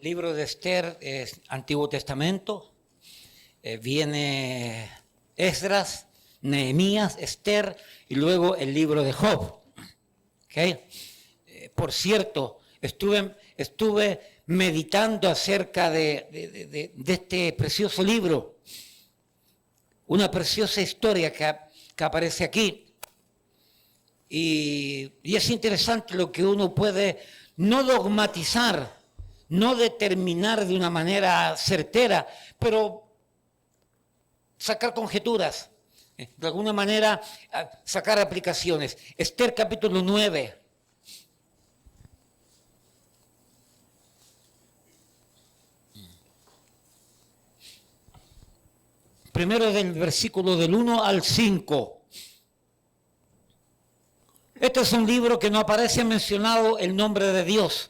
Libro de Esther es Antiguo Testamento, viene Esdras, Nehemías, Esther y luego el libro de Job. ¿Okay? Por cierto, estuve meditando acerca de este precioso libro, una preciosa historia que aparece aquí. Y es interesante lo que uno puede no dogmatizar, no determinar de una manera certera, pero sacar conjeturas, de alguna manera sacar aplicaciones. Esther capítulo 9. Primero del versículo del 1 al 5. Este es un libro que no aparece mencionado el nombre de Dios.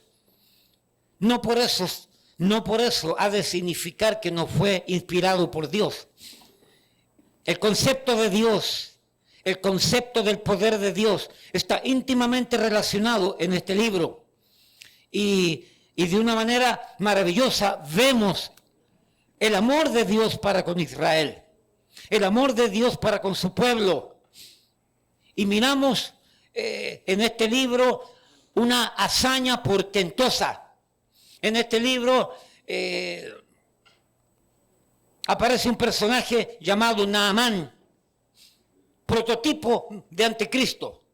No por eso ha de significar que no fue inspirado por Dios. El concepto de Dios, el concepto del poder de Dios está íntimamente relacionado en este libro. Y de una manera maravillosa vemos el amor de Dios para con Israel, el amor de Dios para con su pueblo. Y miramos en este libro una hazaña portentosa. En este libro aparece un personaje llamado Naamán, prototipo de anticristo.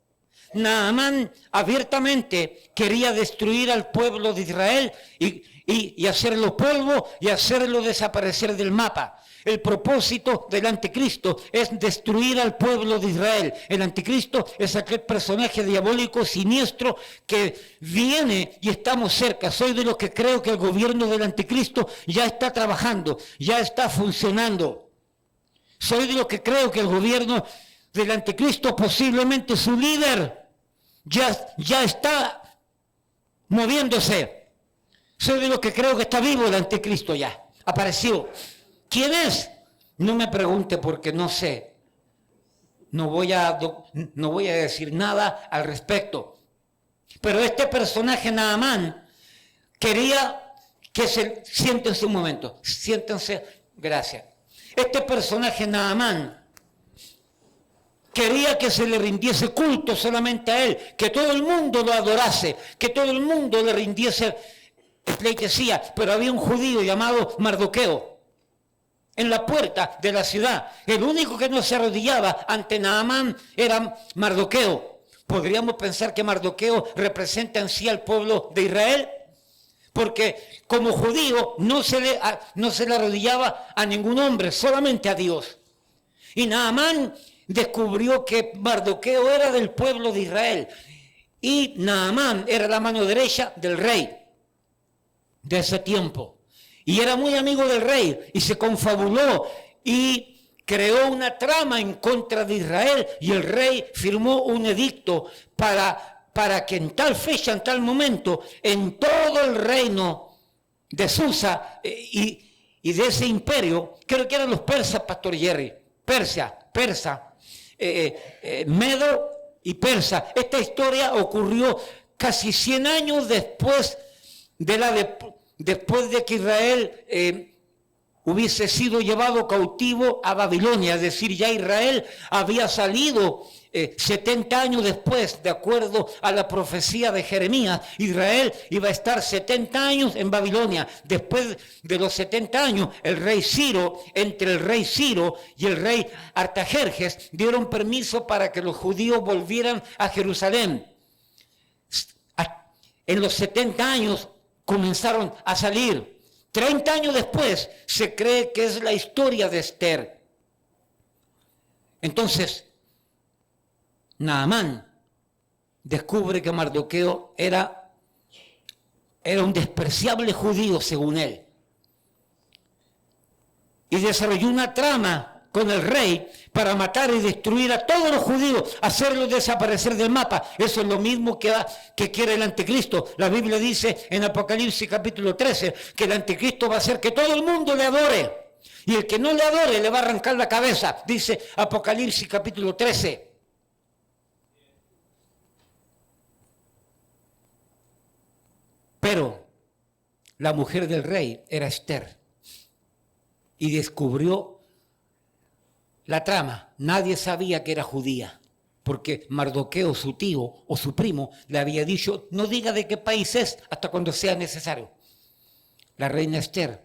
Naamán abiertamente quería destruir al pueblo de Israel y hacerlo polvo y hacerlo desaparecer del mapa. El propósito del anticristo es destruir al pueblo de Israel. El anticristo es aquel personaje diabólico, siniestro, que viene y estamos cerca. Soy de los que creo que el gobierno del anticristo ya está trabajando, ya está funcionando. Soy de los que creo que el gobierno del anticristo, posiblemente su líder, ya está moviéndose. Soy de los que creo que está vivo el anticristo ya, apareció. ¿Quién es? No me pregunte porque no sé. No voy a decir nada al respecto. Pero este personaje Naamán quería que siéntense un momento, siéntense, gracias. Este personaje Naamán quería que se le rindiese culto solamente a él, que todo el mundo lo adorase, que todo el mundo le rindiese pleitesía. Pero había un judío llamado Mardoqueo en la puerta de la ciudad. El único que no se arrodillaba ante Naamán era Mardoqueo. ¿Podríamos pensar que Mardoqueo representa en sí al pueblo de Israel? Porque como judío no se le arrodillaba a ningún hombre, solamente a Dios. Y Naamán descubrió que Mardoqueo era del pueblo de Israel. Y Naamán era la mano derecha del rey de ese tiempo. Y era muy amigo del rey y se confabuló y creó una trama en contra de Israel, y el rey firmó un edicto para que en tal fecha, en tal momento, en todo el reino de Susa y de ese imperio, creo que eran los persas, Pastor Jerry, Medo y Persa. Esta historia ocurrió casi 100 años después después de que Israel hubiese sido llevado cautivo a Babilonia. Es decir, ya Israel había salido 70 años después, de acuerdo a la profecía de Jeremías. Israel iba a estar 70 años en Babilonia. Después de los 70 años, entre el rey Ciro y el rey Artajerjes, dieron permiso para que los judíos volvieran a Jerusalén. En los 70 años comenzaron a salir. 30 años después se cree que es la historia de Esther. Entonces, Naamán descubre que Mardoqueo era un despreciable judío según él. Y desarrolló una trama con el rey para matar y destruir a todos los judíos, hacerlos desaparecer del mapa. Eso es lo mismo que quiere el anticristo. La Biblia dice en Apocalipsis capítulo 13 que el anticristo va a hacer que todo el mundo le adore. Y el que no le adore le va a arrancar la cabeza, dice Apocalipsis capítulo 13. Pero la mujer del rey era Esther y descubrió la trama. Nadie sabía que era judía, porque Mardoqueo, su tío o su primo, le había dicho, no diga de qué país es hasta cuando sea necesario. La reina Esther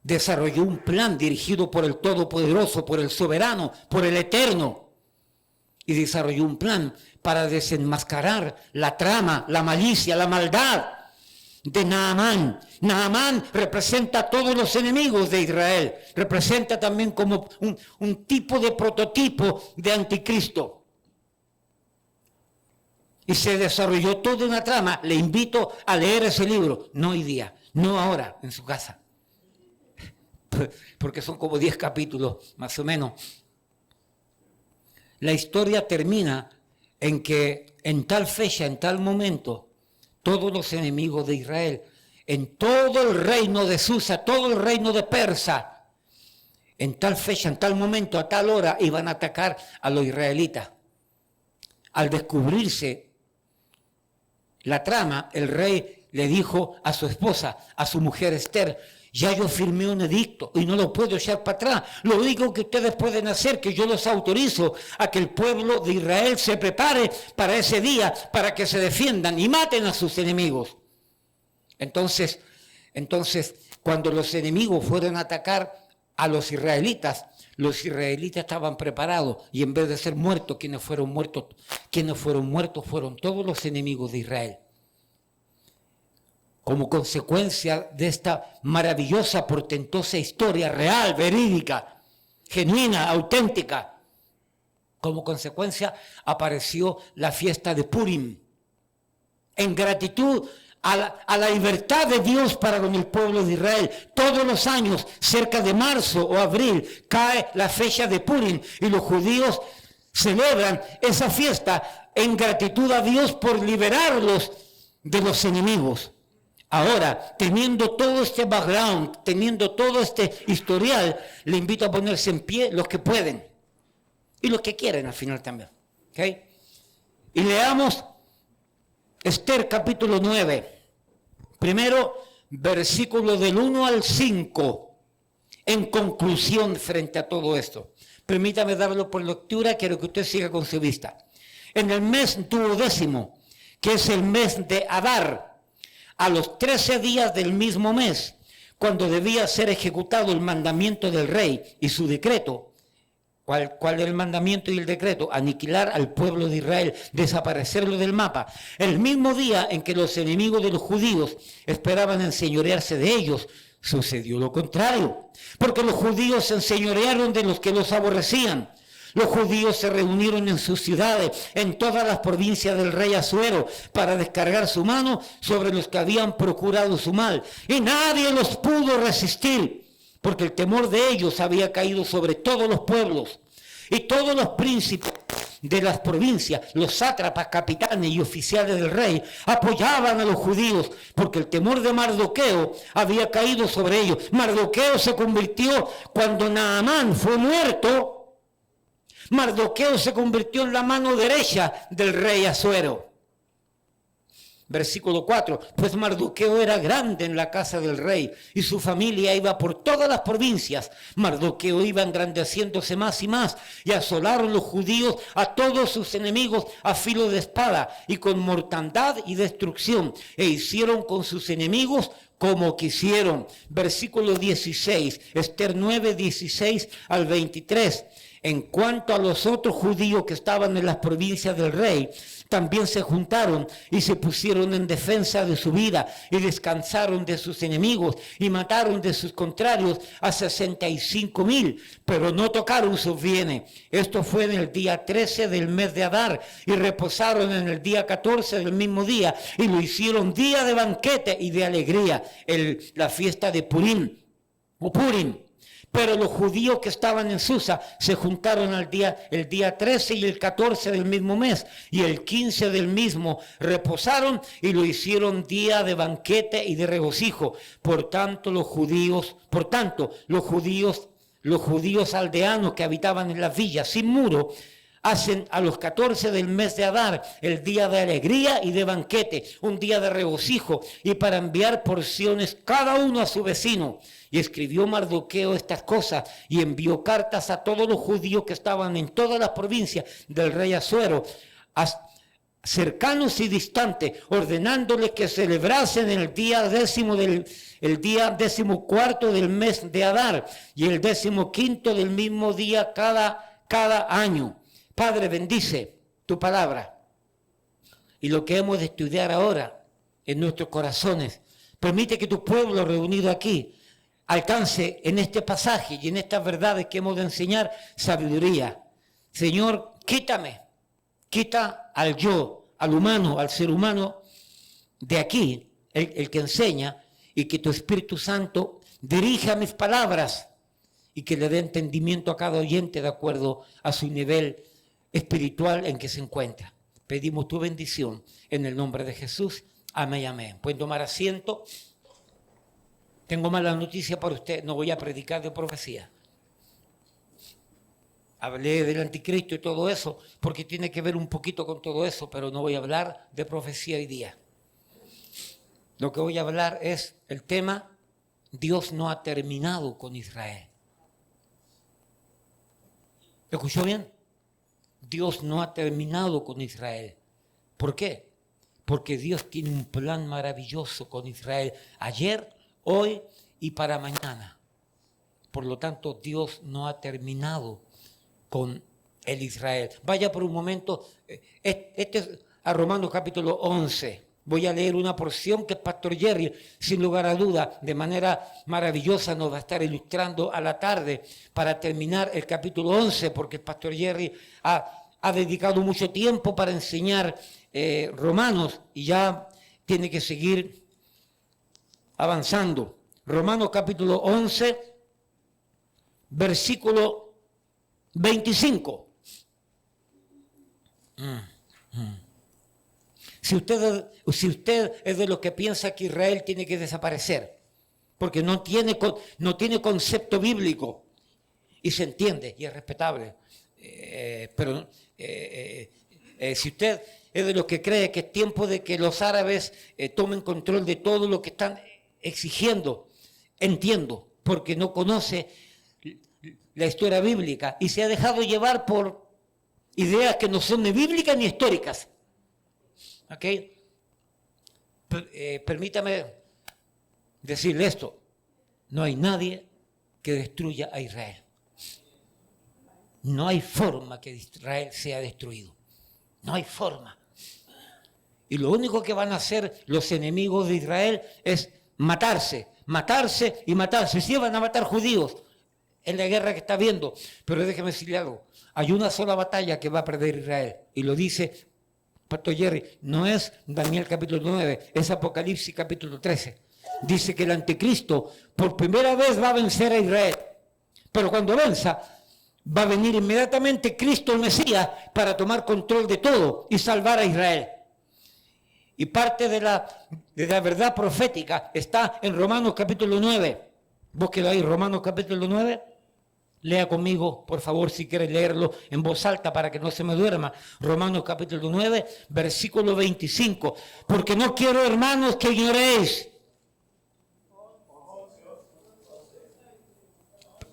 desarrolló un plan dirigido por el Todopoderoso, por el Soberano, por el Eterno, y desarrolló un plan para desenmascarar la trama, la malicia, la maldad de Naamán. Naamán representa a todos los enemigos de Israel, representa también como un tipo de prototipo de anticristo. Y se desarrolló toda una trama. Le invito a leer ese libro, no hoy día, no ahora, en su casa, porque son como 10 capítulos, más o menos. La historia termina en que en tal fecha, en tal momento, todos los enemigos de Israel, en todo el reino de Susa, todo el reino de Persa, en tal fecha, en tal momento, a tal hora, iban a atacar a los israelitas. Al descubrirse la trama, el rey le dijo a su esposa, a su mujer Esther, ya yo firmé un edicto y no lo puedo echar para atrás. Lo único que ustedes pueden hacer, que yo los autorizo a que el pueblo de Israel se prepare para ese día, para que se defiendan y maten a sus enemigos. Entonces, cuando los enemigos fueron a atacar a los israelitas estaban preparados y en vez de ser muertos, quienes fueron muertos fueron todos los enemigos de Israel. Como consecuencia de esta maravillosa, portentosa historia real, verídica, genuina, auténtica, como consecuencia apareció la fiesta de Purim, en gratitud a la libertad de Dios para con el pueblo de Israel. Todos los años, cerca de marzo o abril, cae la fecha de Purim y los judíos celebran esa fiesta en gratitud a Dios por liberarlos de los enemigos. Ahora, teniendo todo este background, teniendo todo este historial, le invito a ponerse en pie los que pueden y los que quieren al final también. ¿Okay? Y leamos Esther capítulo 9. Primero, versículo del 1 al 5, en conclusión frente a todo esto. Permítame darlo por lectura, quiero que usted siga con su vista. En el mes 12º, que es el mes de Adar, a los 13 días del mismo mes, cuando debía ser ejecutado el mandamiento del rey y su decreto. ¿Cuál es el mandamiento y el decreto? Aniquilar al pueblo de Israel, desaparecerlo del mapa. El mismo día en que los enemigos de los judíos esperaban enseñorearse de ellos, sucedió lo contrario, porque los judíos se enseñorearon de los que los aborrecían. Los judíos se reunieron en sus ciudades, en todas las provincias del rey Asuero, para descargar su mano sobre los que habían procurado su mal. Y nadie los pudo resistir, porque el temor de ellos había caído sobre todos los pueblos. Y todos los príncipes de las provincias, los sátrapas, capitanes y oficiales del rey, apoyaban a los judíos, porque el temor de Mardoqueo había caído sobre ellos. Mardoqueo se convirtió, cuando Naamán fue muerto, Mardoqueo se convirtió en la mano derecha del rey Asuero. Versículo 4, pues Mardoqueo era grande en la casa del rey y su familia iba por todas las provincias. Mardoqueo iba engrandeciéndose más y más y asolaron los judíos a todos sus enemigos a filo de espada y con mortandad y destrucción, e hicieron con sus enemigos como quisieron. Versículo 16, Esther 9, 16 al 23. En cuanto a los otros judíos que estaban en las provincias del rey, también se juntaron y se pusieron en defensa de su vida y descansaron de sus enemigos y mataron de sus contrarios a 65,000, pero no tocaron sus bienes. Esto fue en el día 13 del mes de Adar y reposaron en el día 14 del mismo día y lo hicieron día de banquete y de alegría, la fiesta de Purim o Purim. Pero los judíos que estaban en Susa se juntaron el día 13 y el 14 del mismo mes, y el 15 del mismo reposaron y lo hicieron día de banquete y de regocijo. Por tanto, los judíos aldeanos que habitaban en las villas sin muro, hacen a los 14 del mes de Adar el día de alegría y de banquete, un día de regocijo, y para enviar porciones cada uno a su vecino. Y escribió Mardoqueo estas cosas y envió cartas a todos los judíos que estaban en todas las provincias del rey Asuero, cercanos y distantes, ordenándoles que celebrasen el día 14 del mes de Adar y el 15 del mismo día cada año. Padre, bendice tu palabra y lo que hemos de estudiar ahora en nuestros corazones. Permite que tu pueblo reunido aquí alcance en este pasaje y en estas verdades que hemos de enseñar sabiduría. Señor, quita al yo, al humano, al ser humano de aquí, el que enseña, y que tu Espíritu Santo dirija mis palabras y que le dé entendimiento a cada oyente de acuerdo a su nivel espiritual en que se encuentra. Pedimos tu bendición en el nombre de Jesús. Amén, amén. Pueden tomar asiento. Tengo mala noticia para usted, no voy a predicar de profecía. Hablé del anticristo y todo eso, porque tiene que ver un poquito con todo eso, pero no voy a hablar de profecía hoy día. Lo que voy a hablar es el tema, Dios no ha terminado con Israel. ¿Escuchó bien? Dios no ha terminado con Israel. ¿Por qué? Porque Dios tiene un plan maravilloso con Israel. Ayer, hoy y para mañana. Por lo tanto, Dios no ha terminado con el Israel. Vaya por un momento, este es a Romanos capítulo 11. Voy a leer una porción que el pastor Jerry, sin lugar a duda, de manera maravillosa nos va a estar ilustrando a la tarde para terminar el capítulo 11, porque el pastor Jerry ha dedicado mucho tiempo para enseñar Romanos y ya tiene que seguir avanzando. Romanos capítulo 11, versículo 25. Si usted es de los que piensa que Israel tiene que desaparecer, porque no tiene concepto bíblico, y se entiende, y es respetable, pero si usted es de los que cree que es tiempo de que los árabes tomen control de todo lo que están exigiendo, entiendo, porque no conoce la historia bíblica y se ha dejado llevar por ideas que no son ni bíblicas ni históricas. ¿Ok? Permítame decirle esto. No hay nadie que destruya a Israel. No hay forma que Israel sea destruido. No hay forma. Y lo único que van a hacer los enemigos de Israel es matarse y matarse. Sí van a matar judíos en la guerra que está viendo. Pero déjeme decirle algo. Hay una sola batalla que va a perder Israel. Y lo dice Pastor Jerry. No es Daniel capítulo 9, es Apocalipsis capítulo 13. Dice que el anticristo por primera vez va a vencer a Israel. Pero cuando venza, va a venir inmediatamente Cristo el Mesías para tomar control de todo y salvar a Israel. Y parte de la verdad profética está en Romanos capítulo 9. Búsquelo ahí, Romanos capítulo 9. Lea conmigo, por favor, si quiere leerlo en voz alta para que no se me duerma. Romanos capítulo 9, versículo 25. Porque no quiero, hermanos, que ignoréis.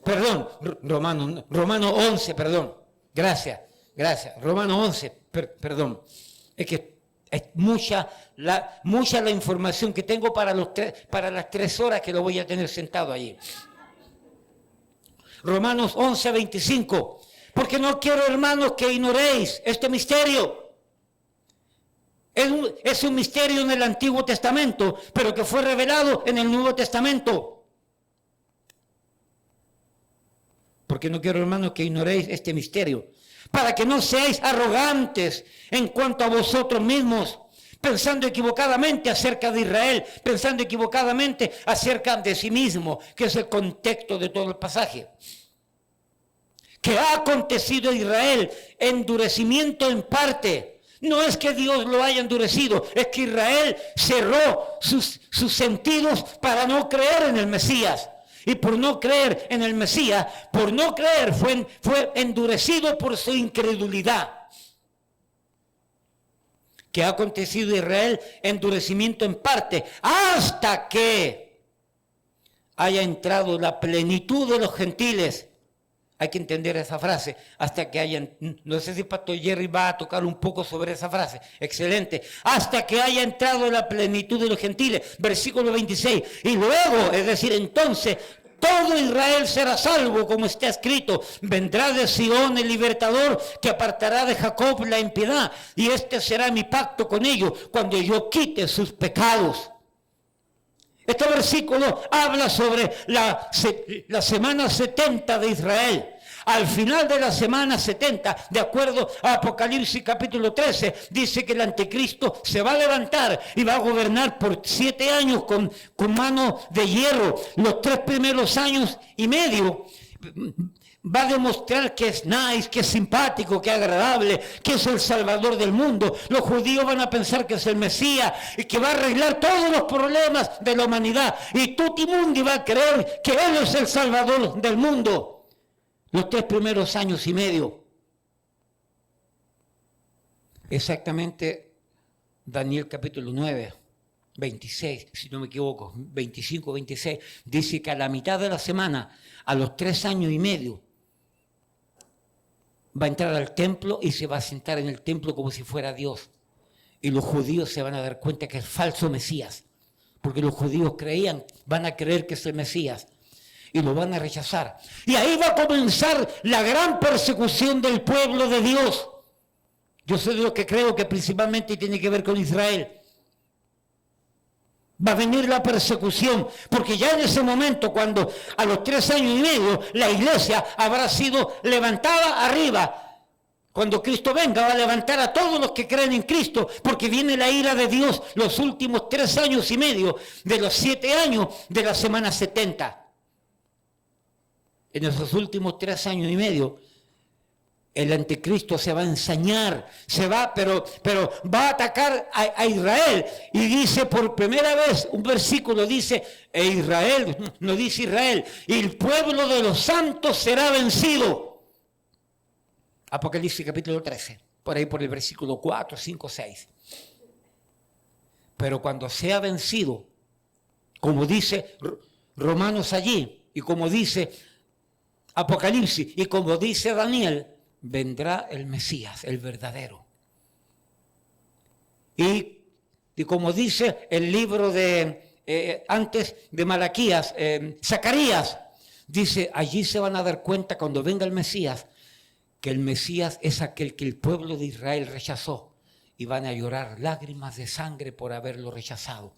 Perdón, Romano 11, perdón. Gracias. Romano 11, perdón. Es que es mucha la información que tengo para las 3 horas que lo voy a tener sentado allí. Romanos 11, 25. Porque no quiero, hermanos, que ignoréis este misterio. Es un misterio en el Antiguo Testamento, pero que fue revelado en el Nuevo Testamento. Porque no quiero, hermanos, que ignoréis este misterio, para que no seáis arrogantes en cuanto a vosotros mismos, pensando equivocadamente acerca de Israel, pensando equivocadamente acerca de sí mismo, que es el contexto de todo el pasaje. Que ha acontecido a Israel endurecimiento en parte. No es que Dios lo haya endurecido, es que Israel cerró sus sentidos para no creer en el Mesías. Y por no creer en el Mesías, por no creer, fue endurecido por su incredulidad. ¿Qué ha acontecido a Israel? Endurecimiento en parte, hasta que haya entrado la plenitud de los gentiles. Hay que entender esa frase, hasta que haya, no sé si Pastor Jerry va a tocar un poco sobre esa frase, excelente, hasta que haya entrado la plenitud de los gentiles, versículo 26, y luego, es decir, entonces, todo Israel será salvo, como está escrito, vendrá de Sion el libertador, que apartará de Jacob la impiedad, y este será mi pacto con ellos, cuando yo quite sus pecados. Este versículo habla sobre la semana 70 de Israel. Al final de la semana 70, de acuerdo a Apocalipsis capítulo 13, dice que el anticristo se va a levantar y va a gobernar por 7 años con mano de hierro. Los 3 primeros años y medio va a demostrar que es nice, que es simpático, que es agradable, que es el Salvador del mundo. Los judíos van a pensar que es el Mesías y que va a arreglar todos los problemas de la humanidad. Y tutti mundi va a creer que Él es el Salvador del mundo. Los 3 primeros años y medio. Exactamente Daniel capítulo 9, 26, si no me equivoco, 25, 26, dice que a la mitad de la semana, a los 3 años y medio, va a entrar al templo y se va a sentar en el templo como si fuera Dios. Y los judíos se van a dar cuenta que es falso Mesías, porque los judíos van a creer que es el Mesías y lo van a rechazar. Y ahí va a comenzar la gran persecución del pueblo de Dios. Yo soy de los que creo que principalmente tiene que ver con Israel. Va a venir la persecución, porque ya en ese momento, cuando a los 3 años y medio la iglesia habrá sido levantada arriba, cuando Cristo venga va a levantar a todos los que creen en Cristo, porque viene la ira de Dios los últimos 3 años y medio de los 7 años de la semana 70. En esos últimos 3 años y medio, el anticristo se va a ensañar, pero va a atacar a Israel. Y dice por primera vez, un versículo dice, Israel, no dice Israel, y el pueblo de los santos será vencido. Apocalipsis capítulo 13, por ahí por el versículo 4, 5, 6. Pero cuando sea vencido, como dice Romanos allí, y como dice Apocalipsis, y como dice Daniel, vendrá el Mesías, el verdadero. Y como dice el libro de antes de Malaquías, Zacarías, dice, allí se van a dar cuenta cuando venga el Mesías, que el Mesías es aquel que el pueblo de Israel rechazó, y van a llorar lágrimas de sangre por haberlo rechazado.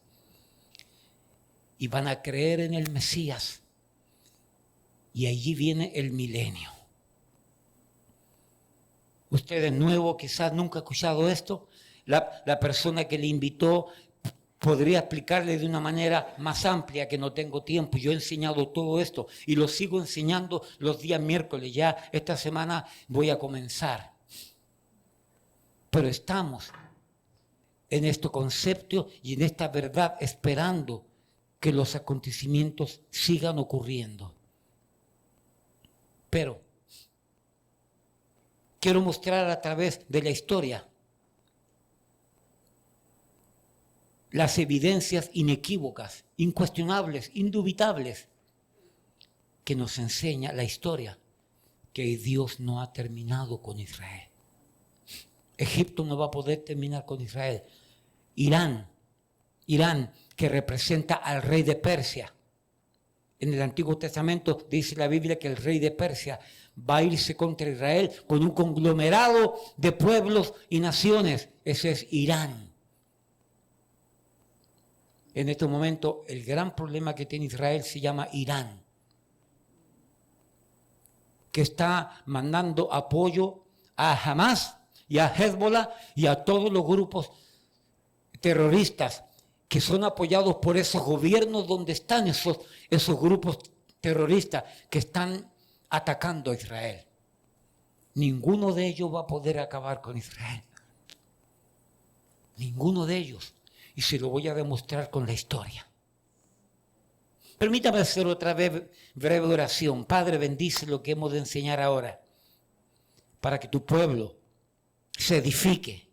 Y van a creer en el Mesías. Y allí viene el milenio. Usted de nuevo quizás nunca ha escuchado esto. La persona que le invitó podría explicarle de una manera más amplia, que no tengo tiempo. Yo he enseñado todo esto y lo sigo enseñando los días miércoles. Ya esta semana voy a comenzar. Pero estamos en este concepto y en esta verdad esperando que los acontecimientos sigan ocurriendo. Pero quiero mostrar a través de la historia las evidencias inequívocas, incuestionables, indubitables, que nos enseña la historia, que Dios no ha terminado con Israel. Egipto no va a poder terminar con Israel. Irán, que representa al rey de Persia. En el Antiguo Testamento dice la Biblia que el rey de Persia va a irse contra Israel con un conglomerado de pueblos y naciones. Ese es Irán. En este momento, el gran problema que tiene Israel se llama Irán, que está mandando apoyo a Hamas y a Hezbollah y a todos los grupos terroristas que son apoyados por esos gobiernos donde están esos grupos terroristas que están atacando a Israel. Ninguno de ellos va a poder acabar con Israel. Ninguno de ellos. Y se lo voy a demostrar con la historia. Permítame hacer otra vez breve oración. Padre, bendice lo que hemos de enseñar ahora, para que tu pueblo se edifique.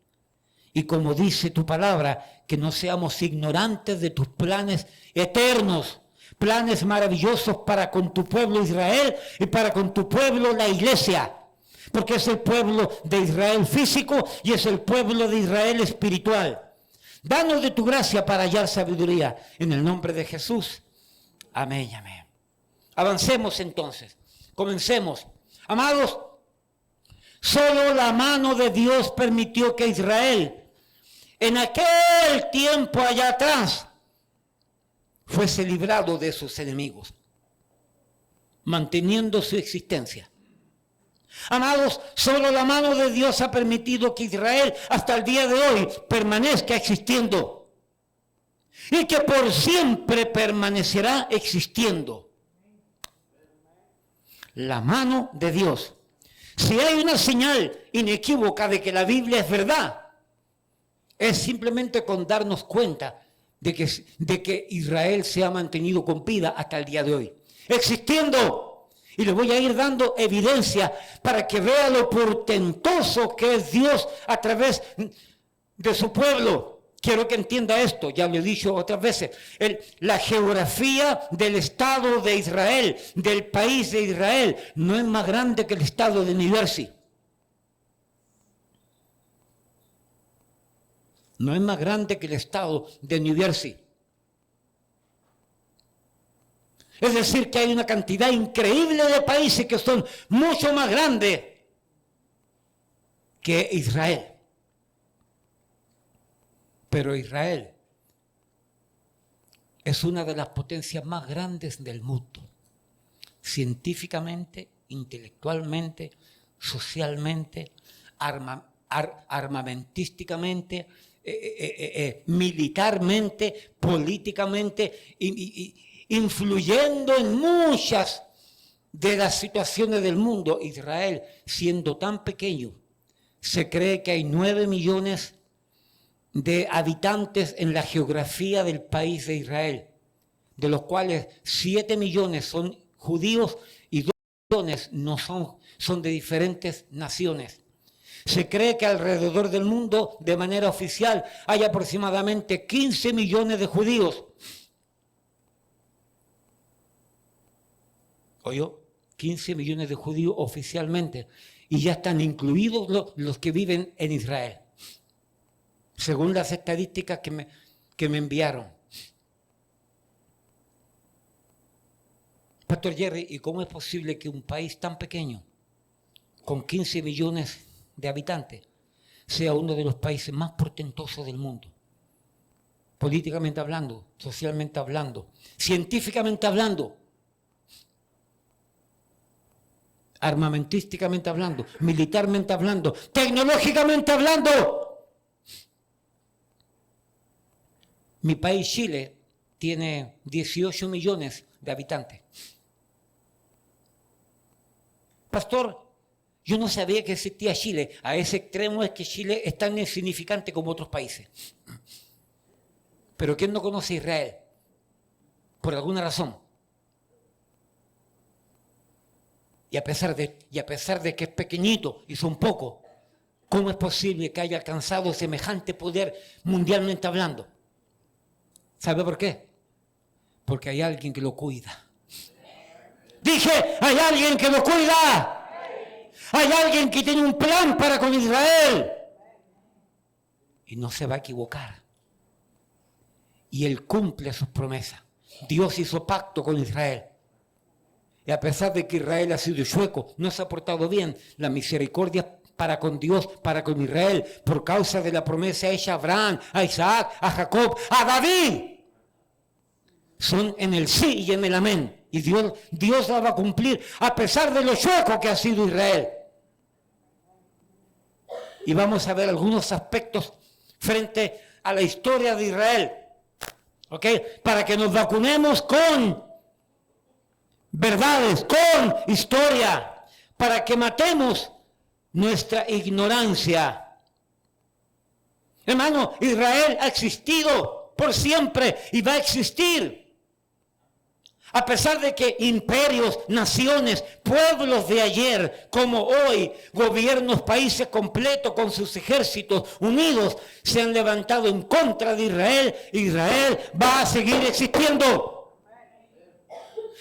Y como dice tu palabra, que no seamos ignorantes de tus planes eternos, planes maravillosos para con tu pueblo Israel y para con tu pueblo la iglesia. Porque es el pueblo de Israel físico y es el pueblo de Israel espiritual. Danos de tu gracia para hallar sabiduría. En el nombre de Jesús. Amén y amén. Avancemos entonces. Comencemos. Amados, solo la mano de Dios permitió que Israel, en aquel tiempo allá atrás, fuese librado de sus enemigos, manteniendo su existencia. Amados, solo la mano de Dios ha permitido que Israel hasta el día de hoy permanezca existiendo y que por siempre permanecerá existiendo. La mano de Dios. Si hay una señal inequívoca de que la Biblia es verdad, es simplemente con darnos cuenta de que Israel se ha mantenido con vida hasta el día de hoy, existiendo. Y le voy a ir dando evidencia para que vea lo portentoso que es Dios a través de su pueblo. Quiero que entienda esto, ya lo he dicho otras veces. La geografía del Estado de Israel, del país de Israel, no es más grande que el Estado de New Jersey. No es más grande que el Estado de New Jersey. Es decir, que hay una cantidad increíble de países que son mucho más grandes que Israel. Pero Israel es una de las potencias más grandes del mundo. Científicamente, intelectualmente, socialmente, armamentísticamente, militarmente, políticamente, influyendo en muchas de las situaciones del mundo. Israel, siendo tan pequeño, se cree que hay 9 millones de habitantes en la geografía del país de Israel, de los cuales 7 millones son judíos y 2 millones no son de diferentes naciones. Se cree que alrededor del mundo, de manera oficial, hay aproximadamente 15 millones de judíos. Oyó, 15 millones de judíos oficialmente, y ya están incluidos los que viven en Israel, según las estadísticas que me enviaron. Pastor Jerry, ¿y cómo es posible que un país tan pequeño, con 15 millones de habitantes, sea uno de los países más portentosos del mundo? Políticamente hablando, socialmente hablando, científicamente hablando, armamentísticamente hablando, militarmente hablando, tecnológicamente hablando. Mi país, Chile, tiene 18 millones de habitantes. Pastor, yo no sabía que existía Chile. A ese extremo es que Chile es tan insignificante como otros países. Pero ¿quién no conoce a Israel? Por alguna razón. Y a pesar de que es pequeñito y son pocos, ¿cómo es posible que haya alcanzado semejante poder mundialmente hablando? ¿Sabe por qué? Porque hay alguien que lo cuida. Dije, hay alguien que lo cuida. Hay alguien que tiene un plan para con Israel. Y no se va a equivocar. Y Él cumple sus promesas. Dios hizo pacto con Israel. Y a pesar de que Israel ha sido chueco, no se ha portado bien, la misericordia para con Dios, para con Israel, por causa de la promesa hecha a Abraham, a Isaac, a Jacob, a David, son en el sí y en el amén. Y Dios la va a cumplir a pesar de lo chueco que ha sido Israel. Y vamos a ver algunos aspectos frente a la historia de Israel, ¿ok? Para que nos vacunemos con verdades, con historia, para que matemos nuestra ignorancia. Hermano, Israel ha existido por siempre y va a existir. A pesar de que imperios, naciones, pueblos de ayer como hoy, gobiernos, países completos con sus ejércitos unidos se han levantado en contra de Israel, Israel va a seguir existiendo.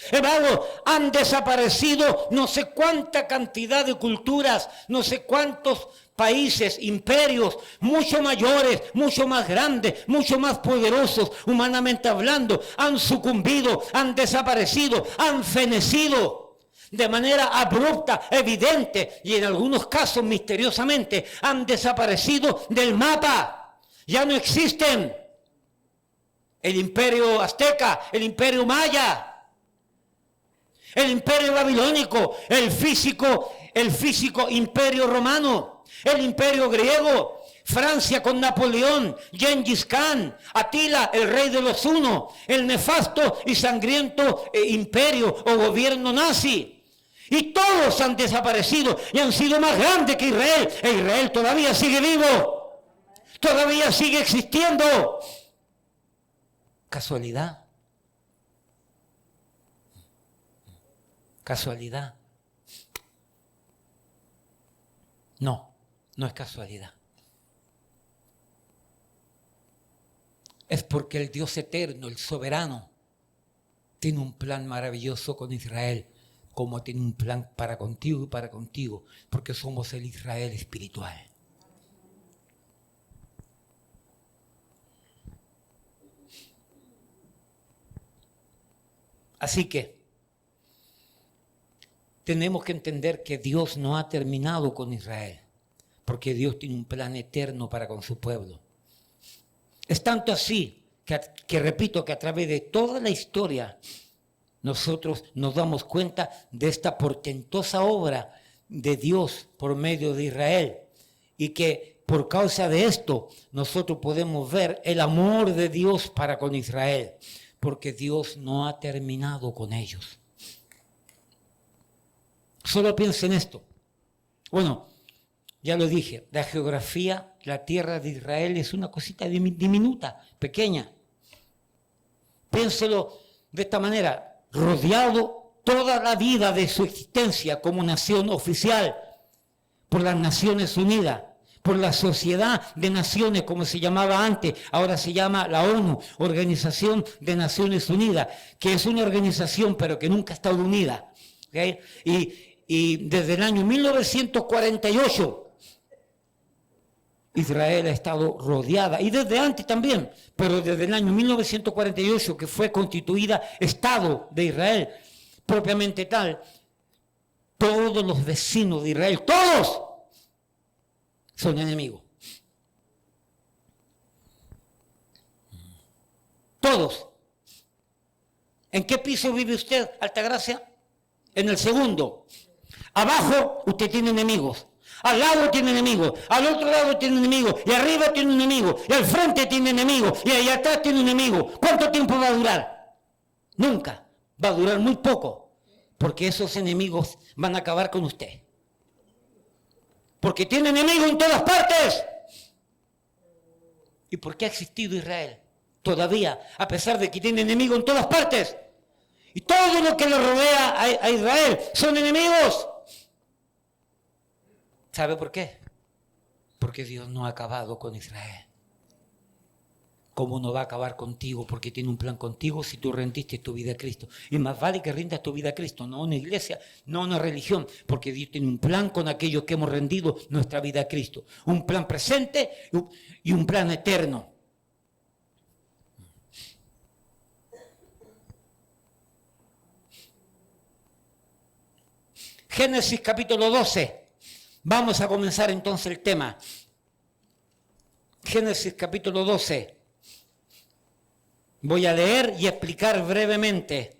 Hermanos, han desaparecido no sé cuánta cantidad de culturas, no sé cuántos países, imperios, mucho mayores, mucho más grandes, mucho más poderosos, humanamente hablando, han sucumbido, han desaparecido, han fenecido de manera abrupta, evidente y en algunos casos misteriosamente, han desaparecido del mapa. Ya no existen. El imperio azteca, el imperio maya, el imperio babilónico, el físico imperio romano, el imperio griego, Francia con Napoleón, Gengis Khan, Atila, el rey de los hunos, el nefasto y sangriento imperio o gobierno nazi. Y todos han desaparecido y han sido más grandes que Israel. E Israel todavía sigue vivo, todavía sigue existiendo. ¿Casualidad? ¿Casualidad? No, no es casualidad. Es porque el Dios eterno, el soberano, tiene un plan maravilloso con Israel, como tiene un plan para contigo y para contigo, porque somos el Israel espiritual. Así que tenemos que entender que Dios no ha terminado con Israel, porque Dios tiene un plan eterno para con su pueblo. Es tanto así que repito que a través de toda la historia nosotros nos damos cuenta de esta portentosa obra de Dios por medio de Israel y que por causa de esto nosotros podemos ver el amor de Dios para con Israel, porque Dios no ha terminado con ellos. Solo piensa en esto. Bueno, ya lo dije, la geografía, la tierra de Israel es una cosita diminuta, pequeña. Piénselo de esta manera, rodeado toda la vida de su existencia como nación oficial por las Naciones Unidas, por la Sociedad de Naciones, como se llamaba antes, ahora se llama la ONU, Organización de Naciones Unidas, que es una organización pero que nunca ha estado unida. ¿Okay? Y desde el año 1948, Israel ha estado rodeada, y desde antes también, pero desde el año 1948 que fue constituida Estado de Israel, propiamente tal, todos los vecinos de Israel, todos, son enemigos. Todos. ¿En qué piso vive usted, Altagracia? En el segundo. Abajo usted tiene enemigos. Al lado tiene enemigos, al otro lado tiene enemigos, y arriba tiene un enemigo, y al frente tiene enemigos, y allá atrás tiene un enemigo. ¿Cuánto tiempo va a durar? Nunca. Va a durar muy poco, porque esos enemigos van a acabar con usted. Porque tiene enemigos en todas partes. ¿Y por qué ha existido Israel? Todavía, a pesar de que tiene enemigos en todas partes. Y todo lo que le rodea a Israel son enemigos. ¿Sabe por qué? Porque Dios no ha acabado con Israel. ¿Cómo no va a acabar contigo? Porque tiene un plan contigo si tú rendiste tu vida a Cristo. Y más vale que rindas tu vida a Cristo, no una iglesia, no una religión, porque Dios tiene un plan con aquellos que hemos rendido nuestra vida a Cristo. Un plan presente y un plan eterno. Génesis capítulo 12. Vamos a comenzar entonces el tema. Génesis capítulo 12. Voy a leer y explicar brevemente.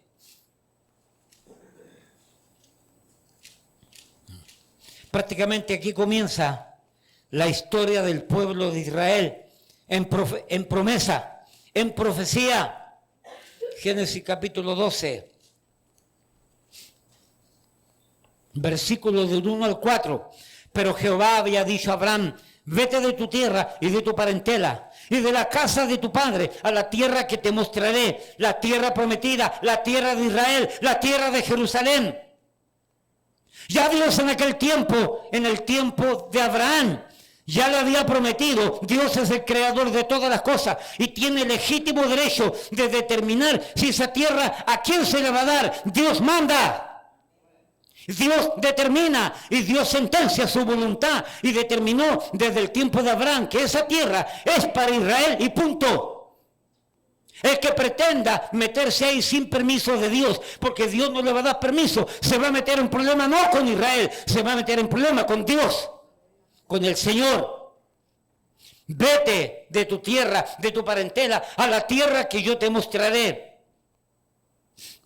Prácticamente aquí comienza la historia del pueblo de Israel en promesa, en profecía. Génesis capítulo 12. Versículos del 1 al 4. Pero Jehová había dicho a Abraham: vete de tu tierra y de tu parentela y de la casa de tu padre a la tierra que te mostraré, la tierra prometida, la tierra de Israel, la tierra de Jerusalén. Ya Dios en aquel tiempo, en el tiempo de Abraham, ya le había prometido. Dios es el creador de todas las cosas y tiene legítimo derecho de determinar si esa tierra a quién se le va a dar. Dios manda. Dios determina y Dios sentencia su voluntad y determinó desde el tiempo de Abraham que esa tierra es para Israel y punto. El que pretenda meterse ahí sin permiso de Dios, porque Dios no le va a dar permiso, se va a meter en problema no con Israel, se va a meter en problema con Dios, con el Señor. Vete de tu tierra, de tu parentela, a la tierra que yo te mostraré.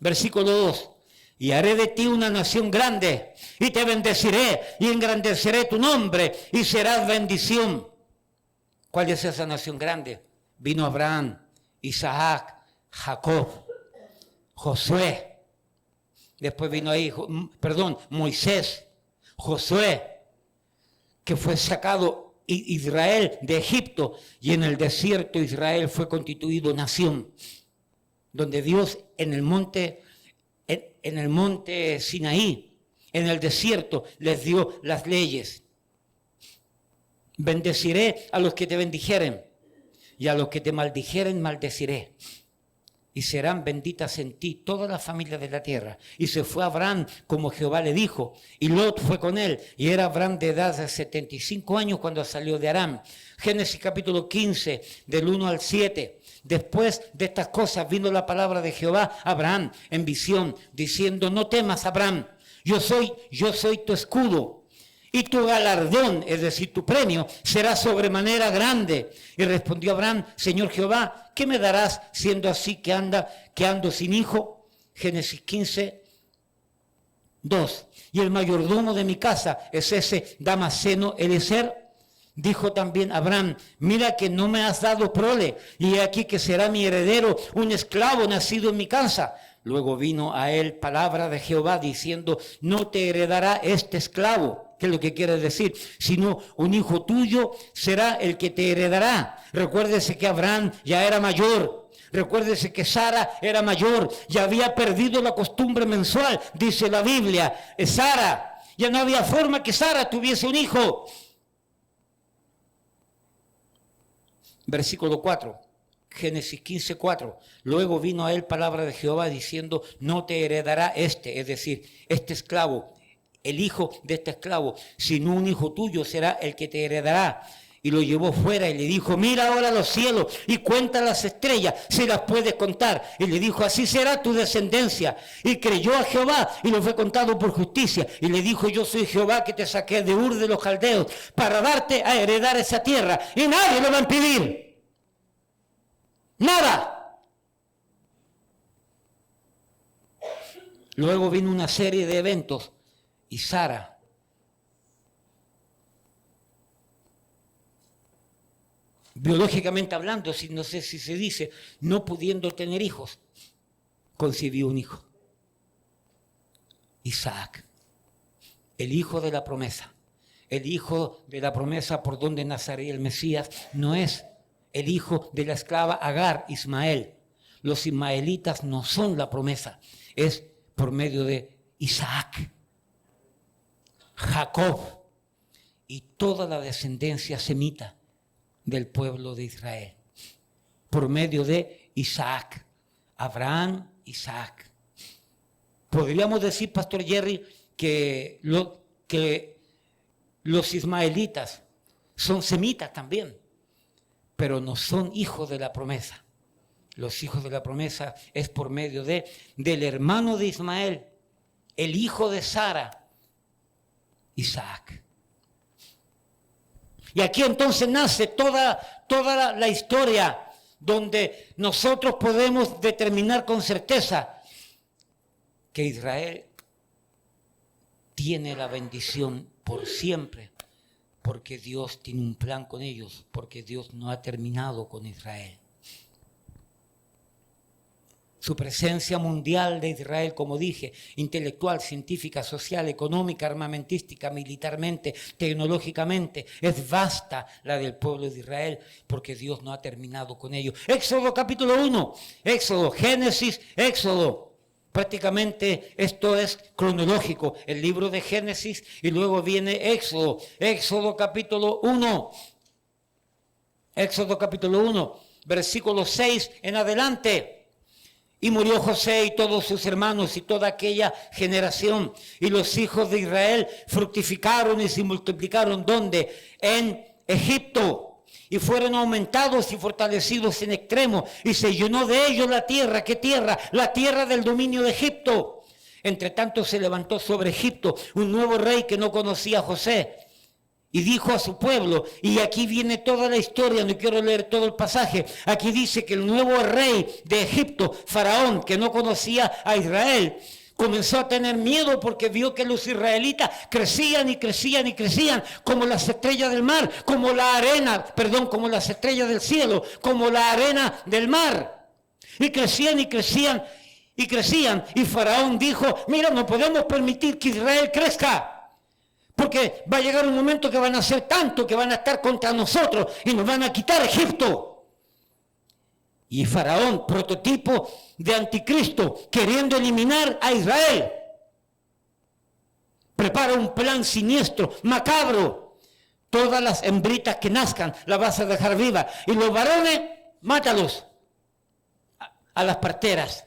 Versículo 2. Y haré de ti una nación grande, y te bendeciré, y engrandeceré tu nombre, y serás bendición. ¿Cuál es esa nación grande? Vino Abraham, Isaac, Jacob, Josué. Después vino ahí, Moisés, Josué, que fue sacado Israel de Egipto, y en el desierto Israel fue constituido nación, donde Dios en el monte Sinaí, en el desierto, les dio las leyes. Bendeciré a los que te bendijeren, y a los que te maldijeren maldeciré. Y serán benditas en ti todas las familias de la tierra. Y se fue Abraham como Jehová le dijo, y Lot fue con él, y era Abraham de edad de 75 años cuando salió de Aram. Génesis capítulo 15, del 1 al 7. Después de estas cosas vino la palabra de Jehová a Abraham en visión, diciendo: no temas, Abraham, yo soy tu escudo, y tu galardón, es decir, tu premio, será sobremanera grande. Y respondió Abraham: Señor Jehová, ¿qué me darás siendo así que ando sin hijo? Génesis 15, 2. Y el mayordomo de mi casa es ese Damaseno Eliezer. Dijo también Abraham: mira que no me has dado prole, y he aquí que será mi heredero un esclavo nacido en mi casa. Luego vino a él palabra de Jehová diciendo: no te heredará este esclavo. ¿Qué es lo que quiere decir? Sino un hijo tuyo será el que te heredará. Recuérdese que Abraham ya era mayor. Recuérdese que Sara era mayor. Ya había perdido la costumbre mensual, dice la Biblia. Sara, ya no había forma que Sara tuviese un hijo. Versículo 4, Génesis 15, 4. Luego vino a él palabra de Jehová diciendo: no te heredará es decir, este esclavo, el hijo de este esclavo, sino un hijo tuyo será el que te heredará. Y lo llevó fuera y le dijo: mira ahora los cielos y cuenta las estrellas, si las puedes contar. Y le dijo: así será tu descendencia. Y creyó a Jehová y lo fue contado por justicia. Y le dijo: yo soy Jehová que te saqué de Ur de los Caldeos para darte a heredar esa tierra. Y nadie lo va a impedir. Nada. Luego vino una serie de eventos y Sara, biológicamente hablando, no sé si se dice, no pudiendo tener hijos, concibió un hijo. Isaac, el hijo de la promesa. El hijo de la promesa por donde nacería el Mesías no es el hijo de la esclava Agar, Ismael. Los ismaelitas no son la promesa, es por medio de Isaac, Jacob y toda la descendencia semita del pueblo de Israel, por medio de Isaac, Abraham, Isaac. Podríamos decir, Pastor Jerry, que los ismaelitas son semitas también, pero no son hijos de la promesa. Los hijos de la promesa es por medio del hermano de Ismael, el hijo de Sara, Isaac. Y aquí entonces nace toda la historia donde nosotros podemos determinar con certeza que Israel tiene la bendición por siempre, porque Dios tiene un plan con ellos, porque Dios no ha terminado con Israel. Su presencia mundial de Israel, como dije, intelectual, científica, social, económica, armamentística, militarmente, tecnológicamente, es vasta la del pueblo de Israel, porque Dios no ha terminado con ellos. Éxodo capítulo 1, Éxodo, Génesis, Éxodo. Prácticamente esto es cronológico, el libro de Génesis y luego viene Éxodo, Éxodo capítulo 1, Éxodo capítulo 1, versículo 6 en adelante. Y murió José y todos sus hermanos y toda aquella generación. Y los hijos de Israel fructificaron y se multiplicaron. ¿Dónde? En Egipto. Y fueron aumentados y fortalecidos en extremo. Y se llenó de ellos la tierra. ¿Qué tierra? La tierra del dominio de Egipto. Entre tanto se levantó sobre Egipto un nuevo rey que no conocía a José. Y dijo a su pueblo, y aquí viene toda la historia, no quiero leer todo el pasaje, aquí dice que el nuevo rey de Egipto, Faraón, que no conocía a Israel, comenzó a tener miedo porque vio que los israelitas crecían y crecían y crecían como las estrellas del mar, como la arena, como las estrellas del cielo, como la arena del mar. Y crecían y crecían y crecían. Y Faraón dijo, mira, no podemos permitir que Israel crezca. Porque va a llegar un momento que van a ser tanto que van a estar contra nosotros y nos van a quitar Egipto. Y Faraón, prototipo de anticristo, queriendo eliminar a Israel, prepara un plan siniestro, macabro. Todas las hembritas que nazcan las vas a dejar vivas. Y los varones, mátalos a las parteras.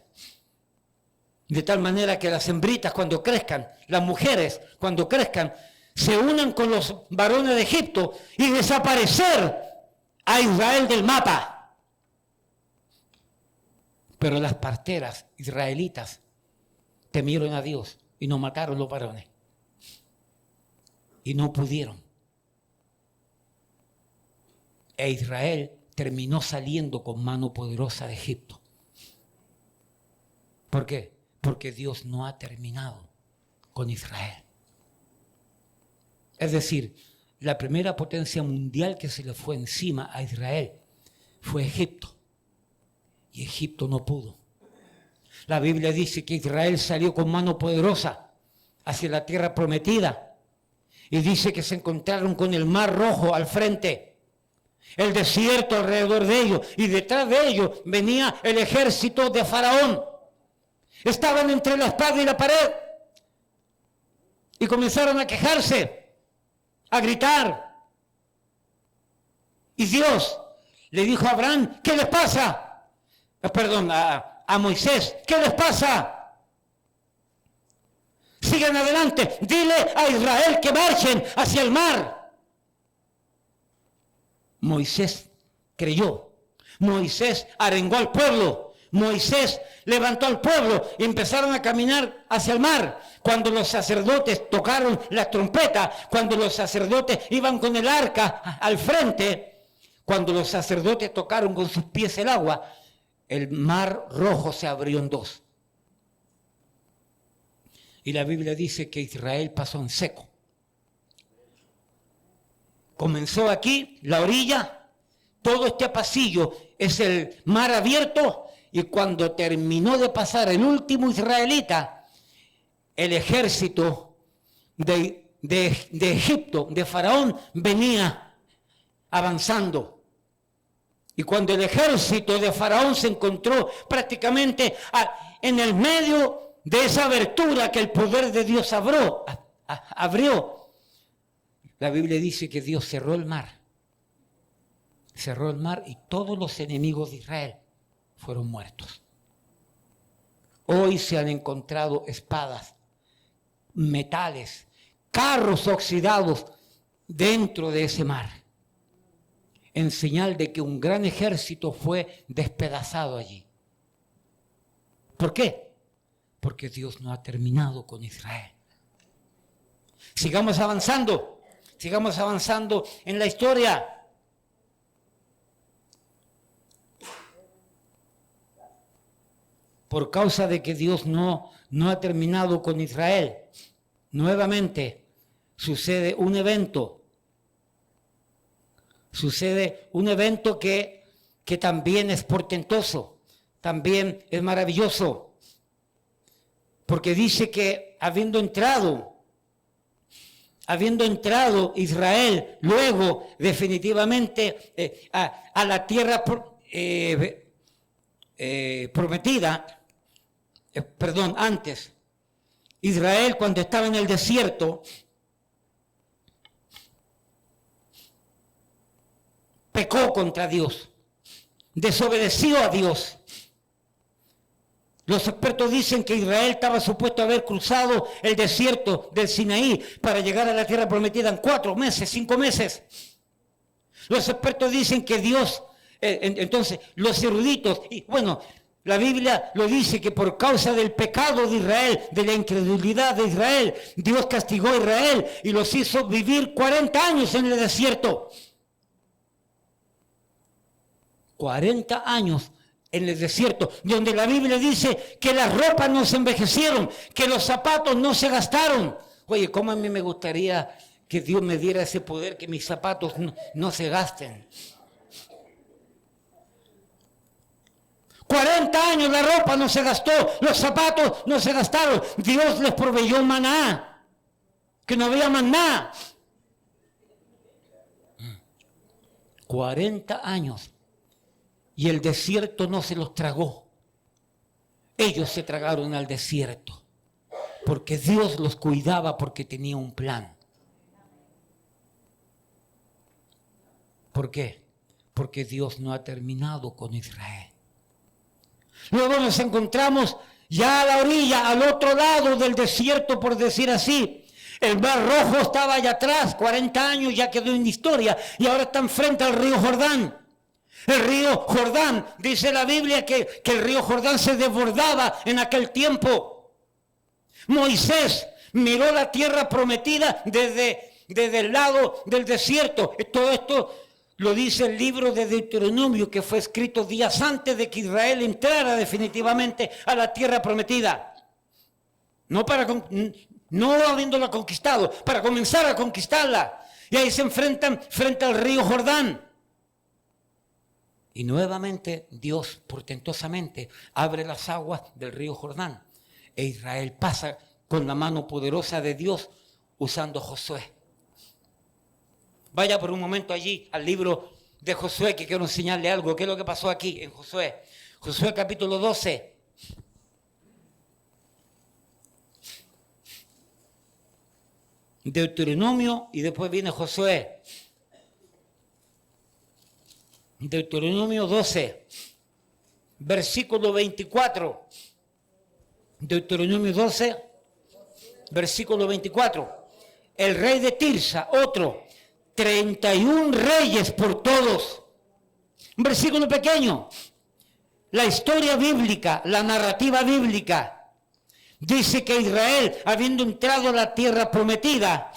De tal manera que las hembritas cuando crezcan, las mujeres cuando crezcan, se unan con los varones de Egipto y desaparecer a Israel del mapa. Pero las parteras israelitas temieron a Dios y no mataron los varones. Y no pudieron. E Israel terminó saliendo con mano poderosa de Egipto. ¿Por qué? Porque Dios no ha terminado con Israel. Es decir, la primera potencia mundial que se le fue encima a Israel fue Egipto. Y Egipto no pudo. La Biblia dice que Israel salió con mano poderosa hacia la tierra prometida. Y dice que se encontraron con el mar Rojo al frente, el desierto alrededor de ellos. Y detrás de ellos venía el ejército de Faraón. Estaban entre la espada y la pared. Y comenzaron a quejarse, a gritar. Y Dios le dijo a Abraham, ¿qué les pasa? A Moisés, ¿qué les pasa? Sigan adelante, dile a Israel que marchen hacia el mar. Moisés creyó, Moisés arengó al pueblo, Moisés levantó al pueblo y empezaron a caminar hacia el mar. Cuando los sacerdotes tocaron las trompetas, cuando los sacerdotes iban con el arca al frente, cuando los sacerdotes tocaron con sus pies el agua, el mar Rojo se abrió en dos. Y la Biblia dice que Israel pasó en seco. Comenzó aquí, la orilla, todo este pasillo es el mar abierto. Y cuando terminó de pasar el último israelita, el ejército de Egipto, de Faraón, venía avanzando. Y cuando el ejército de Faraón se encontró prácticamente en el medio de esa abertura que el poder de Dios abrió, la Biblia dice que Dios cerró el mar. Cerró el mar y todos los enemigos de Israel fueron muertos. Hoy se han encontrado espadas, metales, carros oxidados dentro de ese mar, en señal de que un gran ejército fue despedazado allí. ¿Por qué? Porque Dios no ha terminado con Israel. Sigamos avanzando en la historia. Por causa de que Dios no ha terminado con Israel, nuevamente sucede un evento que también es portentoso. también es maravilloso, porque dice que habiendo entrado Israel luego definitivamente a la tierra prometida, antes, Israel cuando estaba en el desierto, pecó contra Dios, desobedeció a Dios. Los expertos dicen que Israel estaba supuesto a haber cruzado el desierto del Sinaí para llegar a la tierra prometida en 4 meses, 5 meses. Los expertos dicen que Dios, entonces los eruditos, y bueno, la Biblia lo dice que por causa del pecado de Israel, de la incredulidad de Israel, Dios castigó a Israel y los hizo vivir 40 años en el desierto. 40 años en el desierto, donde la Biblia dice que las ropas no se envejecieron, que los zapatos no se gastaron. Oye, ¿cómo a mí me gustaría que Dios me diera ese poder, que mis zapatos no se gasten? 40 años la ropa no se gastó, los zapatos no se gastaron. Dios les proveyó maná, que no había maná. 40 años. Y el desierto no se los tragó. Ellos se tragaron al desierto. Porque Dios los cuidaba, porque tenía un plan. ¿Por qué? Porque Dios no ha terminado con Israel. Luego nos encontramos ya a la orilla, al otro lado del desierto, por decir así. El Mar Rojo estaba allá atrás, 40 años, ya quedó en historia. Y ahora están frente al río Jordán. El río Jordán, dice la Biblia que el río Jordán se desbordaba en aquel tiempo. Moisés miró la tierra prometida desde el lado del desierto. Todo esto lo dice el libro de Deuteronomio, que fue escrito días antes de que Israel entrara definitivamente a la tierra prometida. No habiéndola conquistado, para comenzar a conquistarla. Y ahí se enfrentan frente al río Jordán. Y nuevamente Dios portentosamente abre las aguas del río Jordán. E Israel pasa con la mano poderosa de Dios usando Josué. Vaya por un momento allí al libro de Josué, que quiero enseñarle algo. ¿Qué es lo que pasó aquí en Josué? Josué capítulo 12. Deuteronomio y después viene Josué. Deuteronomio 12, versículo 24. Deuteronomio 12, versículo 24. El rey de Tirsa, otro, 31 reyes por todos. Un versículo pequeño. La historia bíblica, la narrativa bíblica, dice que Israel, habiendo entrado a la tierra prometida,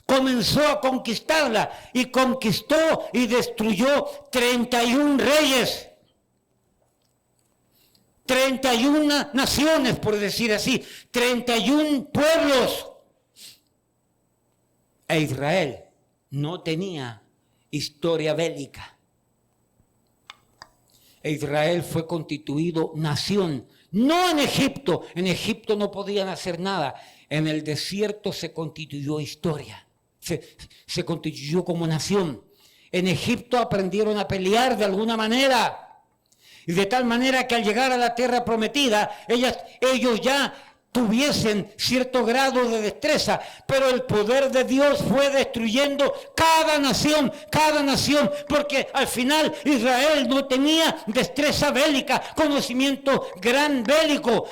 comenzó a conquistarla y conquistó y destruyó 31 reyes. 31 naciones, por decir así, 31 pueblos. E Israel no tenía historia bélica. E Israel fue constituido nación, no en Egipto. En Egipto no podían hacer nada. En el desierto se constituyó historia. Se constituyó como nación. En Egipto aprendieron a pelear de alguna manera. Y de tal manera que al llegar a la tierra prometida, ellos ya tuviesen cierto grado de destreza, pero el poder de Dios fue destruyendo cada nación, porque al final Israel no tenía destreza bélica, conocimiento gran bélico.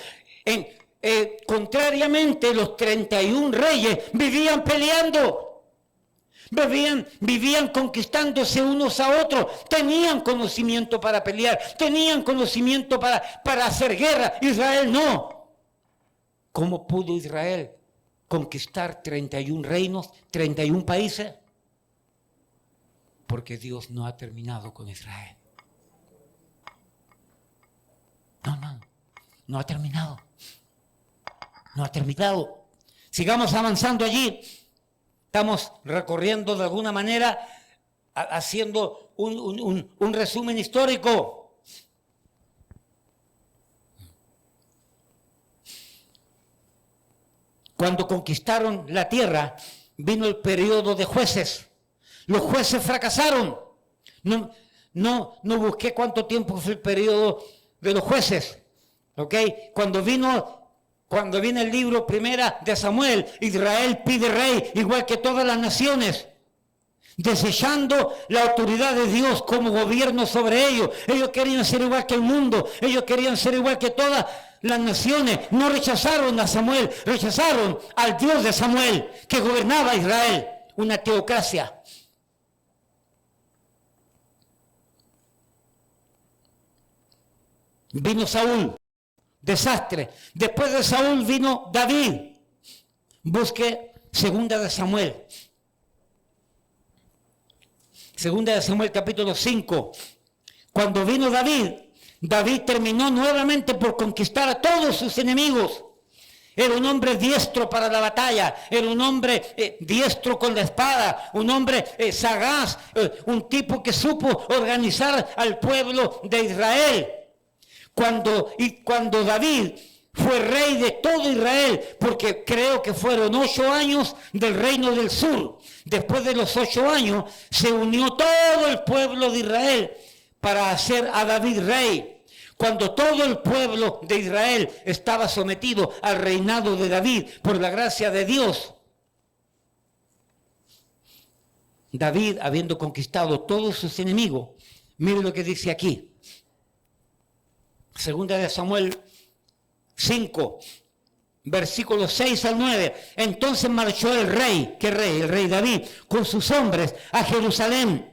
Contrariamente, los 31 reyes vivían peleando. Vivían conquistándose unos a otros, tenían conocimiento para pelear, tenían conocimiento para hacer guerra. Israel no. ¿Cómo pudo Israel conquistar 31 reinos, 31 países? Porque Dios no ha terminado con Israel. No ha terminado. No ha terminado. Sigamos avanzando allí. Estamos recorriendo de alguna manera, haciendo un resumen histórico. Cuando conquistaron la tierra, vino el periodo de jueces. Los jueces fracasaron. No busqué cuánto tiempo fue el periodo de los jueces. ¿Ok? Cuando viene el libro primera de Samuel, Israel pide rey, igual que todas las naciones, desechando la autoridad de Dios como gobierno sobre ellos. Ellos querían ser igual que el mundo, ellos querían ser igual que todas las naciones. No rechazaron a Samuel, rechazaron al Dios de Samuel, que gobernaba Israel, una teocracia. Vino Saúl, desastre. Después de Saúl vino David. Busque segunda de Samuel. Segunda de Samuel capítulo 5. Cuando vino David, David terminó nuevamente por conquistar a todos sus enemigos. Era un hombre diestro para la batalla, era un hombre diestro con la espada, un hombre sagaz, un tipo que supo organizar al pueblo de Israel. Cuando David fue rey de todo Israel, porque creo que fueron 8 años del reino del sur. Después de los 8 años se unió todo el pueblo de Israel para hacer a David rey. Cuando todo el pueblo de Israel estaba sometido al reinado de David por la gracia de Dios, David, habiendo conquistado todos sus enemigos, mire lo que dice aquí. Segunda de Samuel 5, versículos 6 al 9. Entonces marchó el rey, ¿qué rey? El rey David, con sus hombres a Jerusalén,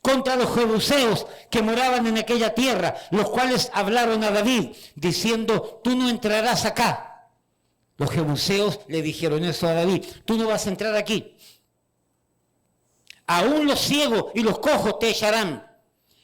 contra los jebuseos que moraban en aquella tierra, los cuales hablaron a David, diciendo, tú no entrarás acá. Los jebuseos le dijeron eso a David, tú no vas a entrar aquí. Aún los ciegos y los cojos te echarán.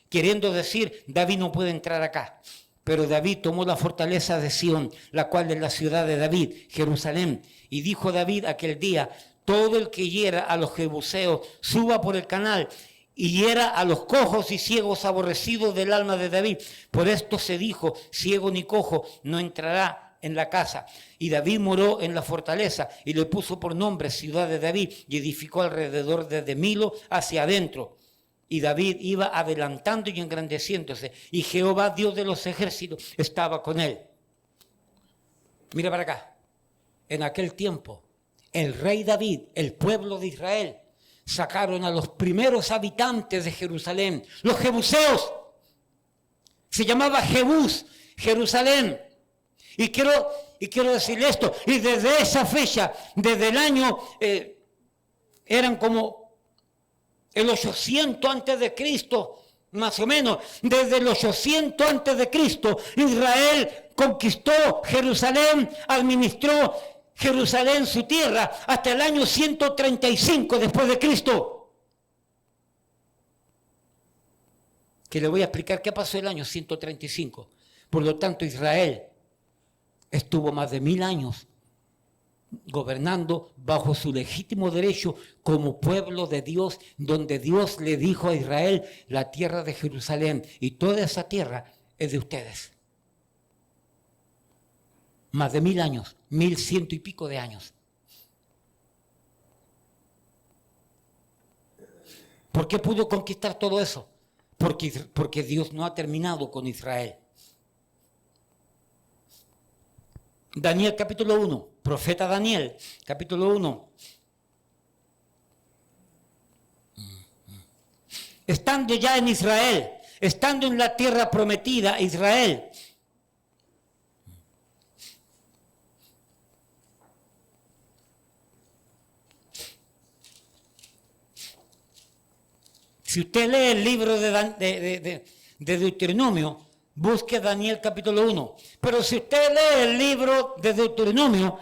Queriendo decir, David no puede entrar acá. Pero David tomó la fortaleza de Sión, la cual es la ciudad de David, Jerusalén. Y dijo David aquel día, todo el que hiera a los jebuseos, suba por el canal y hiera a los cojos y ciegos aborrecidos del alma de David. Por esto se dijo, ciego ni cojo no entrará en la casa. Y David moró en la fortaleza y le puso por nombre ciudad de David y edificó alrededor desde Milo hacia adentro. Y David iba adelantando y engrandeciéndose, y Jehová, Dios de los ejércitos, estaba con él. Mira para acá. En aquel tiempo, el rey David, el pueblo de Israel, sacaron a los primeros habitantes de Jerusalén, los jebuseos. Se llamaba Jebús, Jerusalén. Y quiero decirle esto, y desde esa fecha, desde el año, eran como el 800 antes de Cristo, más o menos, desde el 800 antes de Cristo, Israel conquistó Jerusalén, administró Jerusalén, su tierra, hasta el año 135 después de Cristo. Que le voy a explicar qué pasó el año 135. Por lo tanto, Israel estuvo más de 1000 años gobernando bajo su legítimo derecho como pueblo de Dios, donde Dios le dijo a Israel, la tierra de Jerusalén y toda esa tierra es de ustedes. Más de 1000 años, 1100 y pico de años. ¿Por qué pudo conquistar todo eso? Porque Dios no ha terminado con Israel. Daniel capítulo 1, profeta Daniel, capítulo 1. Estando ya en Israel, estando en la tierra prometida, Israel. Si usted lee el libro de Deuteronomio, busque Daniel capítulo 1. Pero si usted lee el libro de Deuteronomio,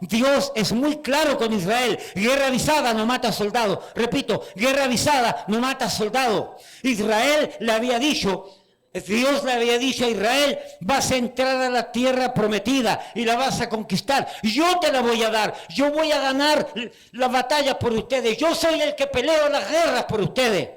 Dios es muy claro con Israel. Guerra avisada no mata soldado. Repito, guerra avisada no mata soldado. Israel le había dicho, Dios le había dicho a Israel, vas a entrar a la tierra prometida y la vas a conquistar. Yo te la voy a dar. Yo voy a ganar la batalla por ustedes. Yo soy el que peleo las guerras por ustedes.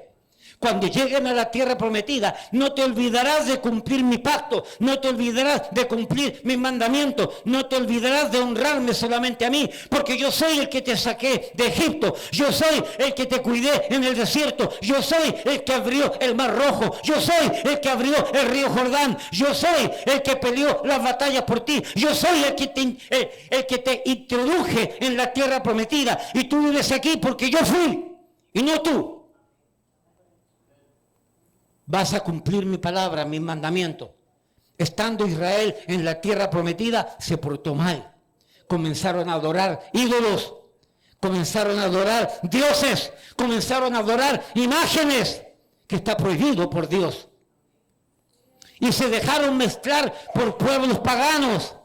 Cuando lleguen a la tierra prometida, no te olvidarás de cumplir mi pacto, no te olvidarás de cumplir mis mandamientos, no te olvidarás de honrarme solamente a mí, porque yo soy el que te saqué de Egipto, yo soy el que te cuidé en el desierto, yo soy el que abrió el mar rojo, yo soy el que abrió el río Jordán, yo soy el que peleó las batallas por ti, yo soy el que te introduje en la tierra prometida, y tú vives aquí porque yo fui, y no tú. Vas a cumplir mi palabra, mis mandamientos. Estando Israel en la tierra prometida, se portó mal. Comenzaron a adorar ídolos, comenzaron a adorar dioses, comenzaron a adorar imágenes, que está prohibido por Dios. Y se dejaron mezclar por pueblos paganos.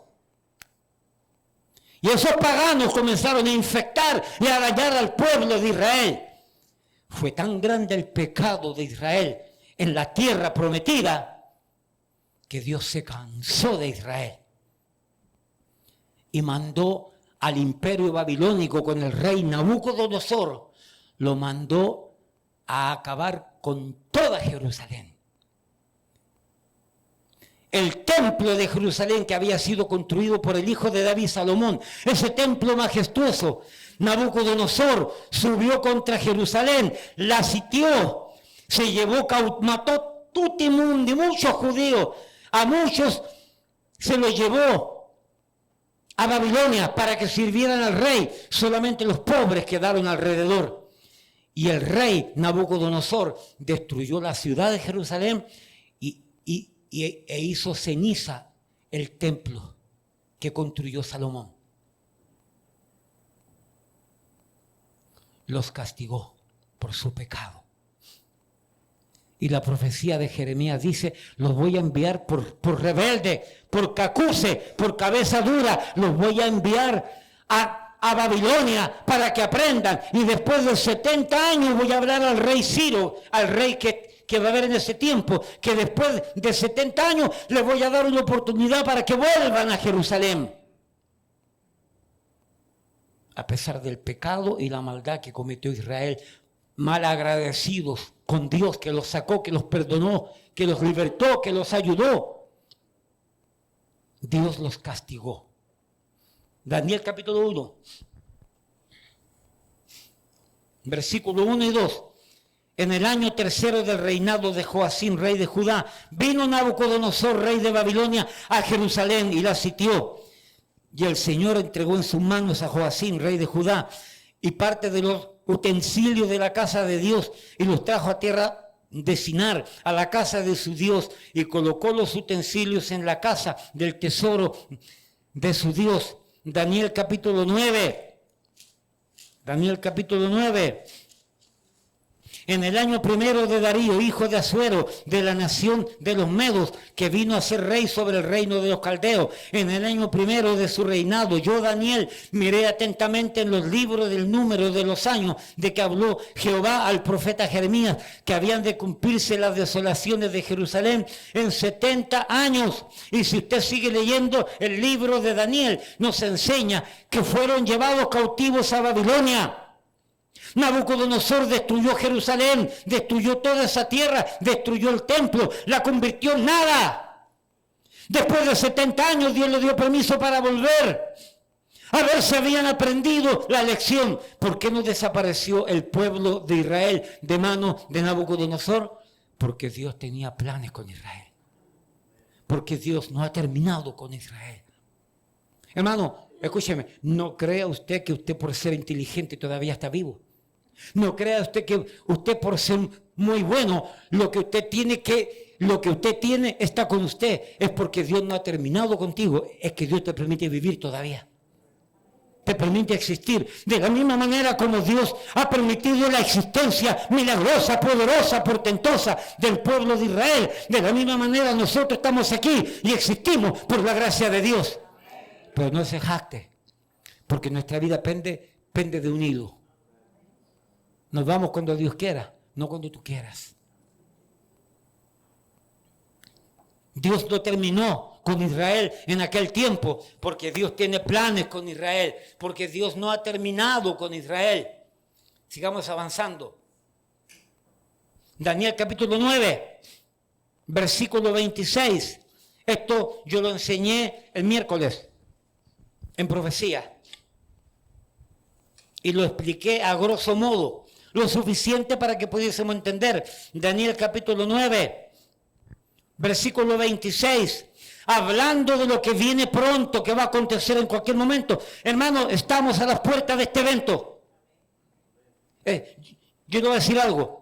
Y esos paganos comenzaron a infectar y a dañar al pueblo de Israel. Fue tan grande el pecado de Israel en la tierra prometida, que Dios se cansó de Israel y mandó al imperio babilónico con el rey Nabucodonosor, lo mandó a acabar con toda Jerusalén. El templo de Jerusalén, que había sido construido por el hijo de David, Salomón, ese templo majestuoso, Nabucodonosor subió contra Jerusalén, la sitió, se llevó, mató tutti mundi, muchos judíos, a muchos se los llevó a Babilonia para que sirvieran al rey. Solamente los pobres quedaron alrededor. Y el rey Nabucodonosor destruyó la ciudad de Jerusalén e hizo ceniza el templo que construyó Salomón. Los castigó por su pecado. Y la profecía de Jeremías dice, los voy a enviar por rebelde, por cacuse, por cabeza dura, los voy a enviar a Babilonia para que aprendan. Y después de 70 años voy a hablar al rey Ciro, al rey que va a haber en ese tiempo, que después de 70 años les voy a dar una oportunidad para que vuelvan a Jerusalén. A pesar del pecado y la maldad que cometió Israel, mal agradecidos con Dios, que los sacó, que los perdonó, que los libertó, que los ayudó, Dios los castigó. Daniel capítulo 1, versículo 1 y 2. En el año tercero del reinado de Joacim, rey de Judá, vino Nabucodonosor, rey de Babilonia, a Jerusalén y la sitió. Y el Señor entregó en sus manos a Joacim, rey de Judá, y parte de los utensilios de la casa de Dios, y los trajo a tierra de Sinar, a la casa de su Dios, y colocó los utensilios en la casa del tesoro de su Dios. Daniel capítulo 9. Daniel capítulo 9. En el año primero de Darío, hijo de Asuero, de la nación de los Medos, que vino a ser rey sobre el reino de los caldeos, en el año primero de su reinado, yo, Daniel, miré atentamente en los libros del número de los años de que habló Jehová al profeta Jeremías, que habían de cumplirse las desolaciones de Jerusalén en 70 años. Y si usted sigue leyendo el libro de Daniel, nos enseña que fueron llevados cautivos a Babilonia. Nabucodonosor destruyó Jerusalén, destruyó toda esa tierra, destruyó el templo, la convirtió en nada. Después de 70 años Dios le dio permiso para volver. A ver si habían aprendido la lección. ¿Por qué no desapareció el pueblo de Israel de manos de Nabucodonosor? Porque Dios tenía planes con Israel. Porque Dios no ha terminado con Israel. Hermano, escúcheme, no crea usted que usted por ser inteligente todavía está vivo. No crea usted que usted por ser muy bueno, lo que usted tiene está con usted. Es porque Dios no ha terminado contigo, es que Dios te permite vivir todavía. Te permite existir. De la misma manera como Dios ha permitido la existencia milagrosa, poderosa, portentosa del pueblo de Israel. De la misma manera nosotros estamos aquí y existimos por la gracia de Dios. Pero no se jacte, porque nuestra vida pende de un hilo. Nos vamos cuando Dios quiera, no cuando tú quieras. Dios no terminó con Israel en aquel tiempo, porque Dios tiene planes con Israel, porque Dios no ha terminado con Israel. Sigamos avanzando. Daniel capítulo 9, versículo 26. Esto yo lo enseñé el miércoles en profecía. Y lo expliqué a grosso modo, lo suficiente para que pudiésemos entender. Daniel capítulo 9, versículo 26. Hablando de lo que viene pronto, que va a acontecer en cualquier momento. Hermano, estamos a las puertas de este evento. Yo le voy a decir algo.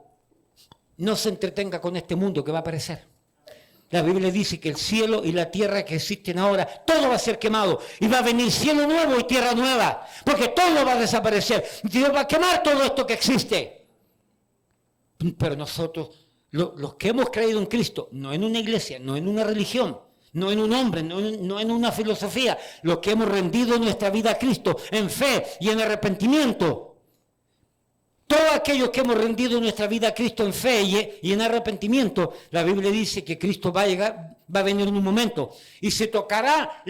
No se entretenga con este mundo que va a aparecer. La Biblia dice que el cielo y la tierra que existen ahora, todo va a ser quemado. Y va a venir cielo nuevo y tierra nueva. Porque todo va a desaparecer. Dios va a quemar todo esto que existe. Pero nosotros, los que hemos creído en Cristo, no en una iglesia, no en una religión, no en un hombre, no en una filosofía, los que hemos rendido nuestra vida a Cristo en fe y en arrepentimiento. Todos aquellos que hemos rendido nuestra vida a Cristo en fe y en arrepentimiento, la Biblia dice que Cristo va a venir en un momento y se tocará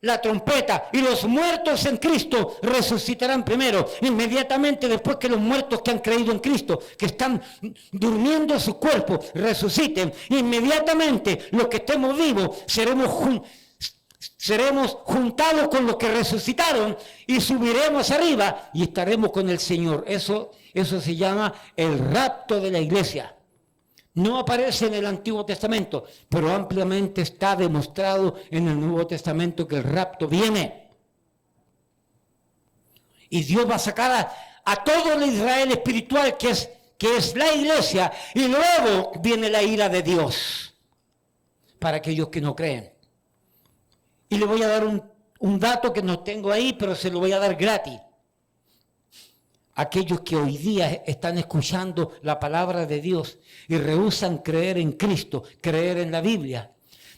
la trompeta y los muertos en Cristo resucitarán primero. Inmediatamente después que los muertos que han creído en Cristo, que están durmiendo sus cuerpos, resuciten, inmediatamente los que estemos vivos seremos juntados con los que resucitaron y subiremos arriba y estaremos con el Señor. Eso se llama el rapto de la iglesia. No aparece en el Antiguo Testamento, pero ampliamente está demostrado en el Nuevo Testamento que el rapto viene. Y Dios va a sacar a todo el Israel espiritual que es la iglesia, y luego viene la ira de Dios para aquellos que no creen. Y le voy a dar un dato que no tengo ahí, pero se lo voy a dar gratis. Aquellos que hoy día están escuchando la palabra de Dios y rehúsan creer en Cristo, creer en la Biblia.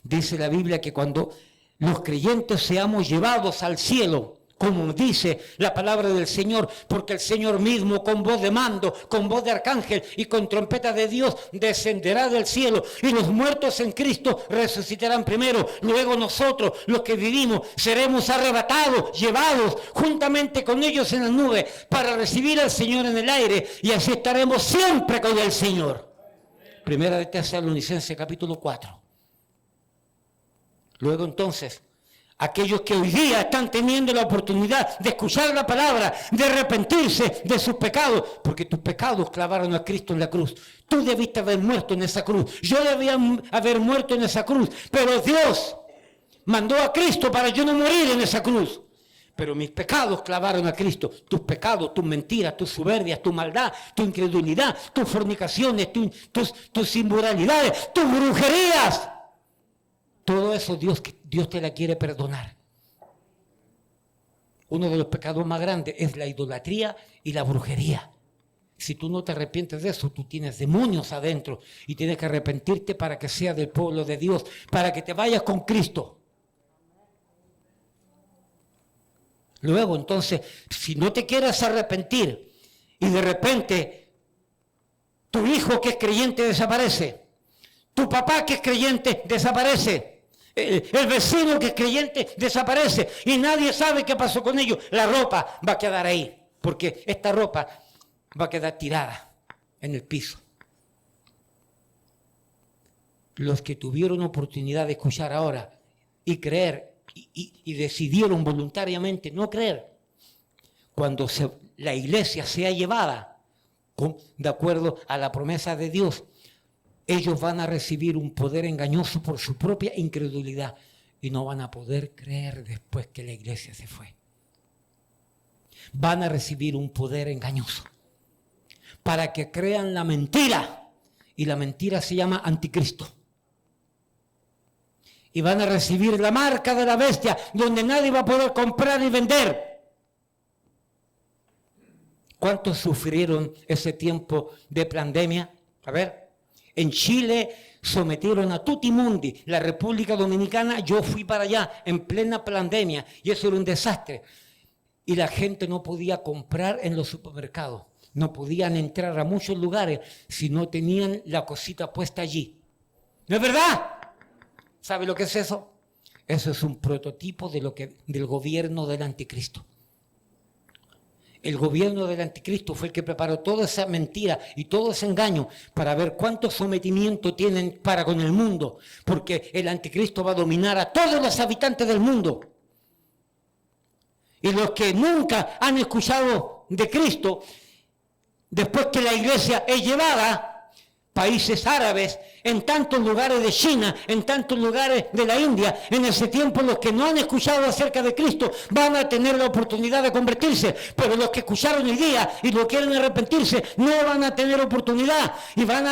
Dice la Biblia que cuando los creyentes seamos llevados al cielo, como dice la palabra del Señor, porque el Señor mismo con voz de mando, con voz de arcángel y con trompeta de Dios descenderá del cielo y los muertos en Cristo resucitarán primero. Luego nosotros, los que vivimos, seremos arrebatados, llevados juntamente con ellos en la nube para recibir al Señor en el aire y así estaremos siempre con el Señor. Primera de Tesalonicenses capítulo 4. Luego entonces, aquellos que hoy día están teniendo la oportunidad de escuchar la palabra, de arrepentirse de sus pecados, porque tus pecados clavaron a Cristo en la cruz. Tú debiste haber muerto en esa cruz. Yo debía haber muerto en esa cruz. Pero Dios mandó a Cristo para yo no morir en esa cruz. Pero mis pecados clavaron a Cristo. Tus pecados, tus mentiras, tus soberbias, tu maldad, tu incredulidad, tus fornicaciones, tus inmoralidades, tus brujerías. Todo eso Dios te la quiere perdonar. Uno de los pecados más grandes es la idolatría y la brujería. Si tú no te arrepientes de eso, tú tienes demonios adentro y tienes que arrepentirte para que seas del pueblo de Dios, para que te vayas con Cristo. Luego, entonces, si no te quieres arrepentir y de repente tu hijo que es creyente desaparece, tu papá que es creyente desaparece, el vecino que es creyente desaparece y nadie sabe qué pasó con ellos. La ropa va a quedar ahí, porque esta ropa va a quedar tirada en el piso. Los que tuvieron oportunidad de escuchar ahora y creer y decidieron voluntariamente no creer, cuando la iglesia sea llevada de acuerdo a la promesa de Dios, ellos van a recibir un poder engañoso por su propia incredulidad y no van a poder creer después que la iglesia se fue. Van a recibir un poder engañoso para que crean la mentira, y la mentira se llama anticristo. Y van a recibir la marca de la bestia, donde nadie va a poder comprar y vender. ¿Cuántos sufrieron ese tiempo de pandemia? A ver. En Chile sometieron a tutti mundi, la República Dominicana, yo fui para allá en plena pandemia y eso era un desastre. Y la gente no podía comprar en los supermercados, no podían entrar a muchos lugares si no tenían la cosita puesta allí. ¿No es verdad? ¿Sabe lo que es eso? Eso es un prototipo del gobierno del anticristo. El gobierno del anticristo fue el que preparó toda esa mentira y todo ese engaño para ver cuánto sometimiento tienen para con el mundo, porque el anticristo va a dominar a todos los habitantes del mundo. Y los que nunca han escuchado de Cristo, después que la iglesia es llevada, países árabes, en tantos lugares de China, en tantos lugares de la India, en ese tiempo los que no han escuchado acerca de Cristo van a tener la oportunidad de convertirse, pero los que escucharon hoy día y lo quieren arrepentirse no van a tener oportunidad y van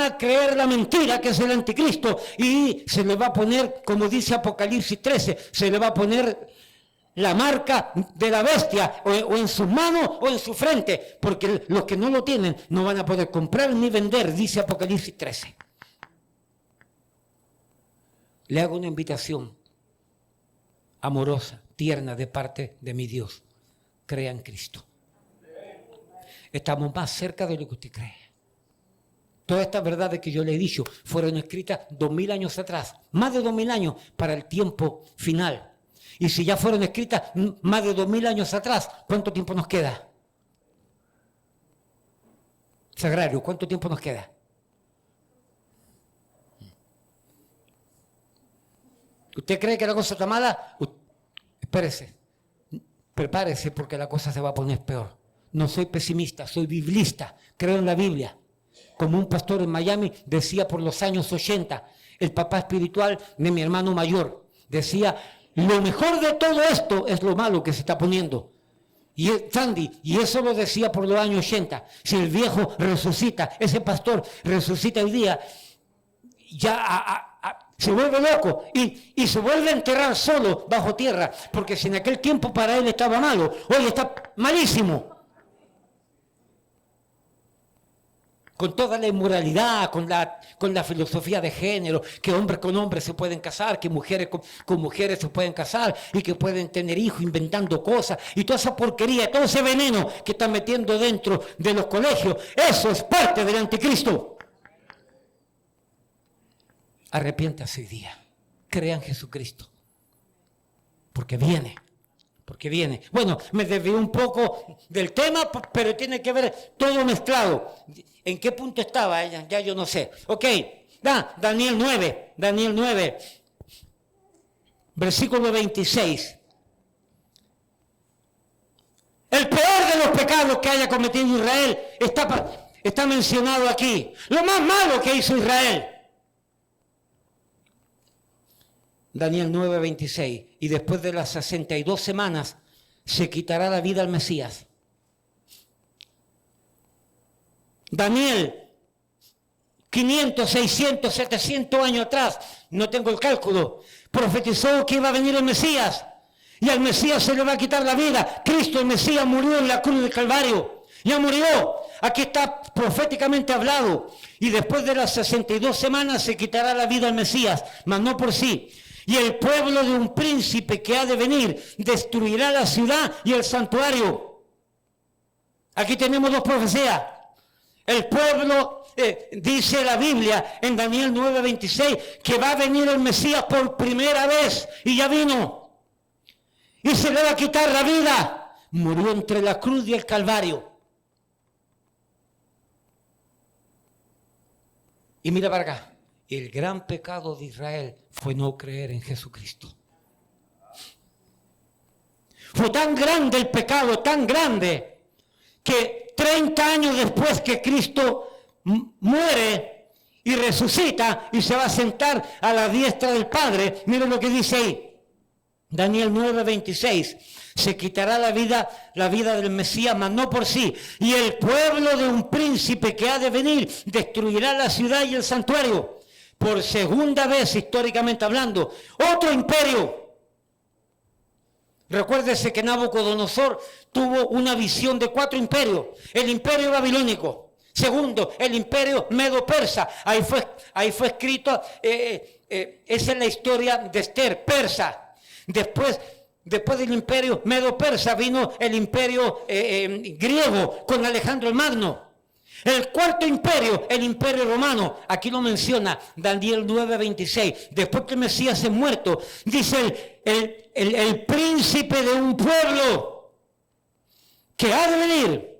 a creer la mentira que es el anticristo y se le va a poner, como dice Apocalipsis 13, se le va a poner la marca de la bestia o en sus manos o en su frente, porque los que no lo tienen no van a poder comprar ni vender, dice Apocalipsis 13. Le hago una invitación amorosa, tierna de parte de mi Dios. Crea en Cristo. Estamos más cerca de lo que usted cree. Todas estas verdades que yo le he dicho fueron escritas 2000 años atrás, más de 2000 años para el tiempo final. Y si ya fueron escritas más de 2000 años atrás, ¿cuánto tiempo nos queda? Sagrario, ¿cuánto tiempo nos queda? ¿Usted cree que la cosa está mala? Espérese, prepárese porque la cosa se va a poner peor. No soy pesimista, soy biblista, creo en la Biblia. Como un pastor en Miami decía por los años 80, el papá espiritual de mi hermano mayor, decía: lo mejor de todo esto es lo malo que se está poniendo. Y Sandy, y eso lo decía por los años 80. Si el viejo resucita, ese pastor resucita hoy día, ya se vuelve loco y se vuelve a enterrar solo bajo tierra. Porque si en aquel tiempo para él estaba malo, hoy está malísimo. Con toda la inmoralidad, con la filosofía de género, que hombres con hombres se pueden casar, que mujeres con mujeres se pueden casar y que pueden tener hijos inventando cosas y toda esa porquería, todo ese veneno que están metiendo dentro de los colegios, eso es parte del anticristo. Arrepiéntase hoy día, crea en Jesucristo, porque viene. Bueno, me desvié un poco del tema, pero tiene que ver todo mezclado. ¿En qué punto estaba ella? Ya yo no sé. Ok, Daniel 9, versículo 26. El peor de los pecados que haya cometido Israel está mencionado aquí. Lo más malo que hizo Israel. Daniel 9, 26. Y después de las 62 semanas se quitará la vida al Mesías. Daniel, 500, 600, 700 años atrás, no tengo el cálculo, profetizó que iba a venir el Mesías. Y al Mesías se le va a quitar la vida. Cristo, el Mesías, murió en la cruz del Calvario. Ya murió. Aquí está proféticamente hablado. Y después de las 62 semanas se quitará la vida al Mesías, mas no por sí. Y el pueblo de un príncipe que ha de venir destruirá la ciudad y el santuario. Aquí tenemos dos profecías. El pueblo, dice la Biblia en Daniel 9:26, que va a venir el Mesías por primera vez y ya vino. Y se le va a quitar la vida. Murió entre la cruz y el Calvario. Y mira para acá. El gran pecado de Israel fue no creer en Jesucristo. Fue tan grande el pecado, tan grande, que 30 años después que Cristo muere y resucita y se va a sentar a la diestra del Padre, miren lo que dice ahí, Daniel 9:26, se quitará la vida del Mesías, mas no por sí, y el pueblo de un príncipe que ha de venir destruirá la ciudad y el santuario. Por segunda vez, históricamente hablando, otro imperio. Recuérdese que Nabucodonosor tuvo una visión de 4 imperios. El imperio babilónico. Segundo, el imperio medo-persa. Ahí fue escrito, esa es la historia de Esther, persa. Después del imperio medo-persa vino el imperio griego con Alejandro el Magno. El cuarto imperio, el imperio romano, aquí lo menciona Daniel 9:26. Después que el Mesías es muerto, dice el príncipe de un pueblo que ha de venir,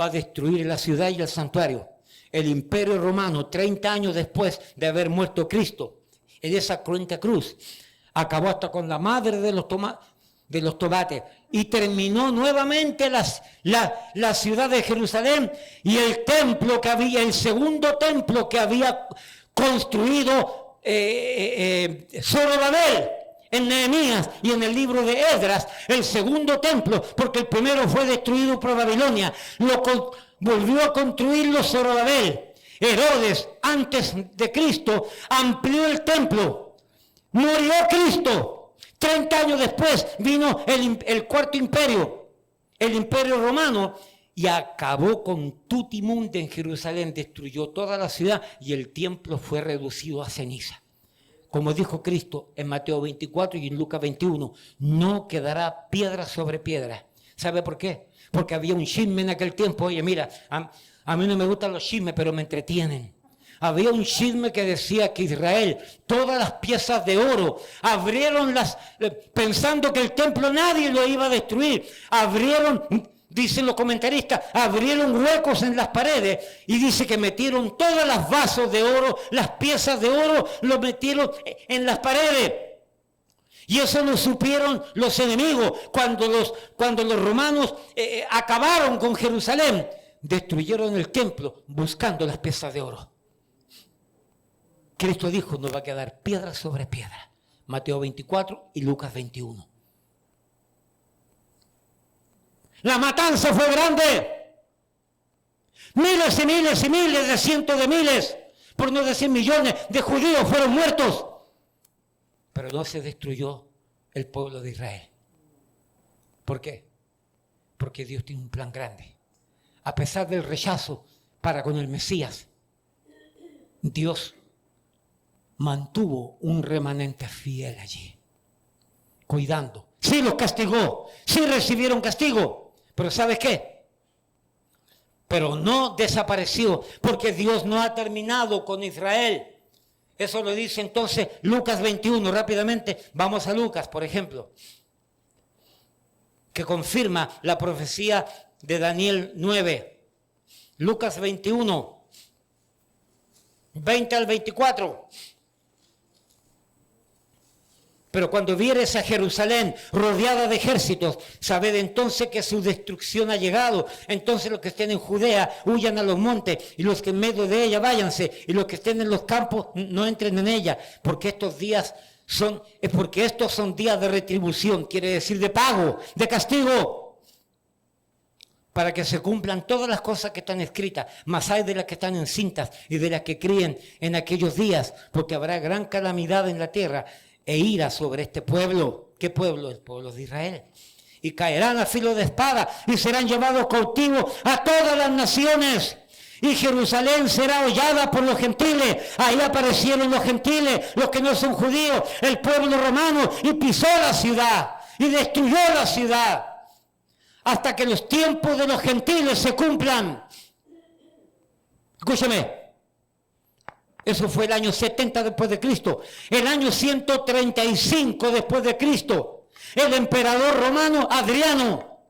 va a destruir la ciudad y el santuario. El imperio romano, 30 años después de haber muerto Cristo, en esa cruenta cruz, acabó hasta con la madre de los tomates y terminó nuevamente la ciudad de Jerusalén y el templo que había, el segundo templo que había construido Zorobabel en Nehemías y en el libro de Esdras, el segundo templo, porque el primero fue destruido por Babilonia, volvió a construirlo Zorobabel. Herodes, antes de Cristo, amplió el templo. Murió Cristo. 30 años después vino el cuarto imperio, el imperio romano, y acabó con Tutimundo en Jerusalén, destruyó toda la ciudad y el templo fue reducido a ceniza. Como dijo Cristo en Mateo 24 y en Lucas 21, no quedará piedra sobre piedra. ¿Sabe por qué? Porque había un chisme en aquel tiempo. Oye, mira, a mí no me gustan los chismes, pero me entretienen. Había un chisme que decía que Israel, todas las piezas de oro, pensando que el templo nadie lo iba a destruir, dicen los comentaristas, abrieron huecos en las paredes y dice que metieron todas las vasos de oro, las piezas de oro, lo metieron en las paredes. Y eso lo supieron los enemigos cuando los romanos acabaron con Jerusalén, destruyeron el templo buscando las piezas de oro. Cristo dijo, no va a quedar piedra sobre piedra. Mateo 24 y Lucas 21. La matanza fue grande. Miles y miles y miles de cientos de miles, por no decir millones de judíos fueron muertos. Pero no se destruyó el pueblo de Israel. ¿Por qué? Porque Dios tiene un plan grande. A pesar del rechazo para con el Mesías, Dios mantuvo un remanente fiel allí, cuidando. Sí los castigó, sí recibieron castigo. Pero ¿sabes qué? Pero no desapareció, porque Dios no ha terminado con Israel. Eso lo dice entonces Lucas 21. Rápidamente, vamos a Lucas, por ejemplo, que confirma la profecía de Daniel 9. Lucas 21, 20 al 24. Pero cuando vieres a Jerusalén rodeada de ejércitos, sabed entonces que su destrucción ha llegado. Entonces los que estén en Judea huyan a los montes, y los que en medio de ella váyanse, y los que estén en los campos no entren en ella, porque estos son días de retribución, quiere decir de pago, de castigo, para que se cumplan todas las cosas que están escritas, mas hay de las que están encintas y de las que críen en aquellos días, porque habrá gran calamidad en la tierra e ira sobre este pueblo. ¿Qué pueblo? El pueblo de Israel. Y caerán a filo de espada y serán llevados cautivos a todas las naciones. Y Jerusalén será hollada por los gentiles. Ahí aparecieron los gentiles, los que no son judíos, el pueblo romano, y pisó la ciudad y destruyó la ciudad hasta que los tiempos de los gentiles se cumplan. Escúchame. Eso fue el año 70 después de Cristo. El año 135 después de Cristo, el emperador romano Adriano.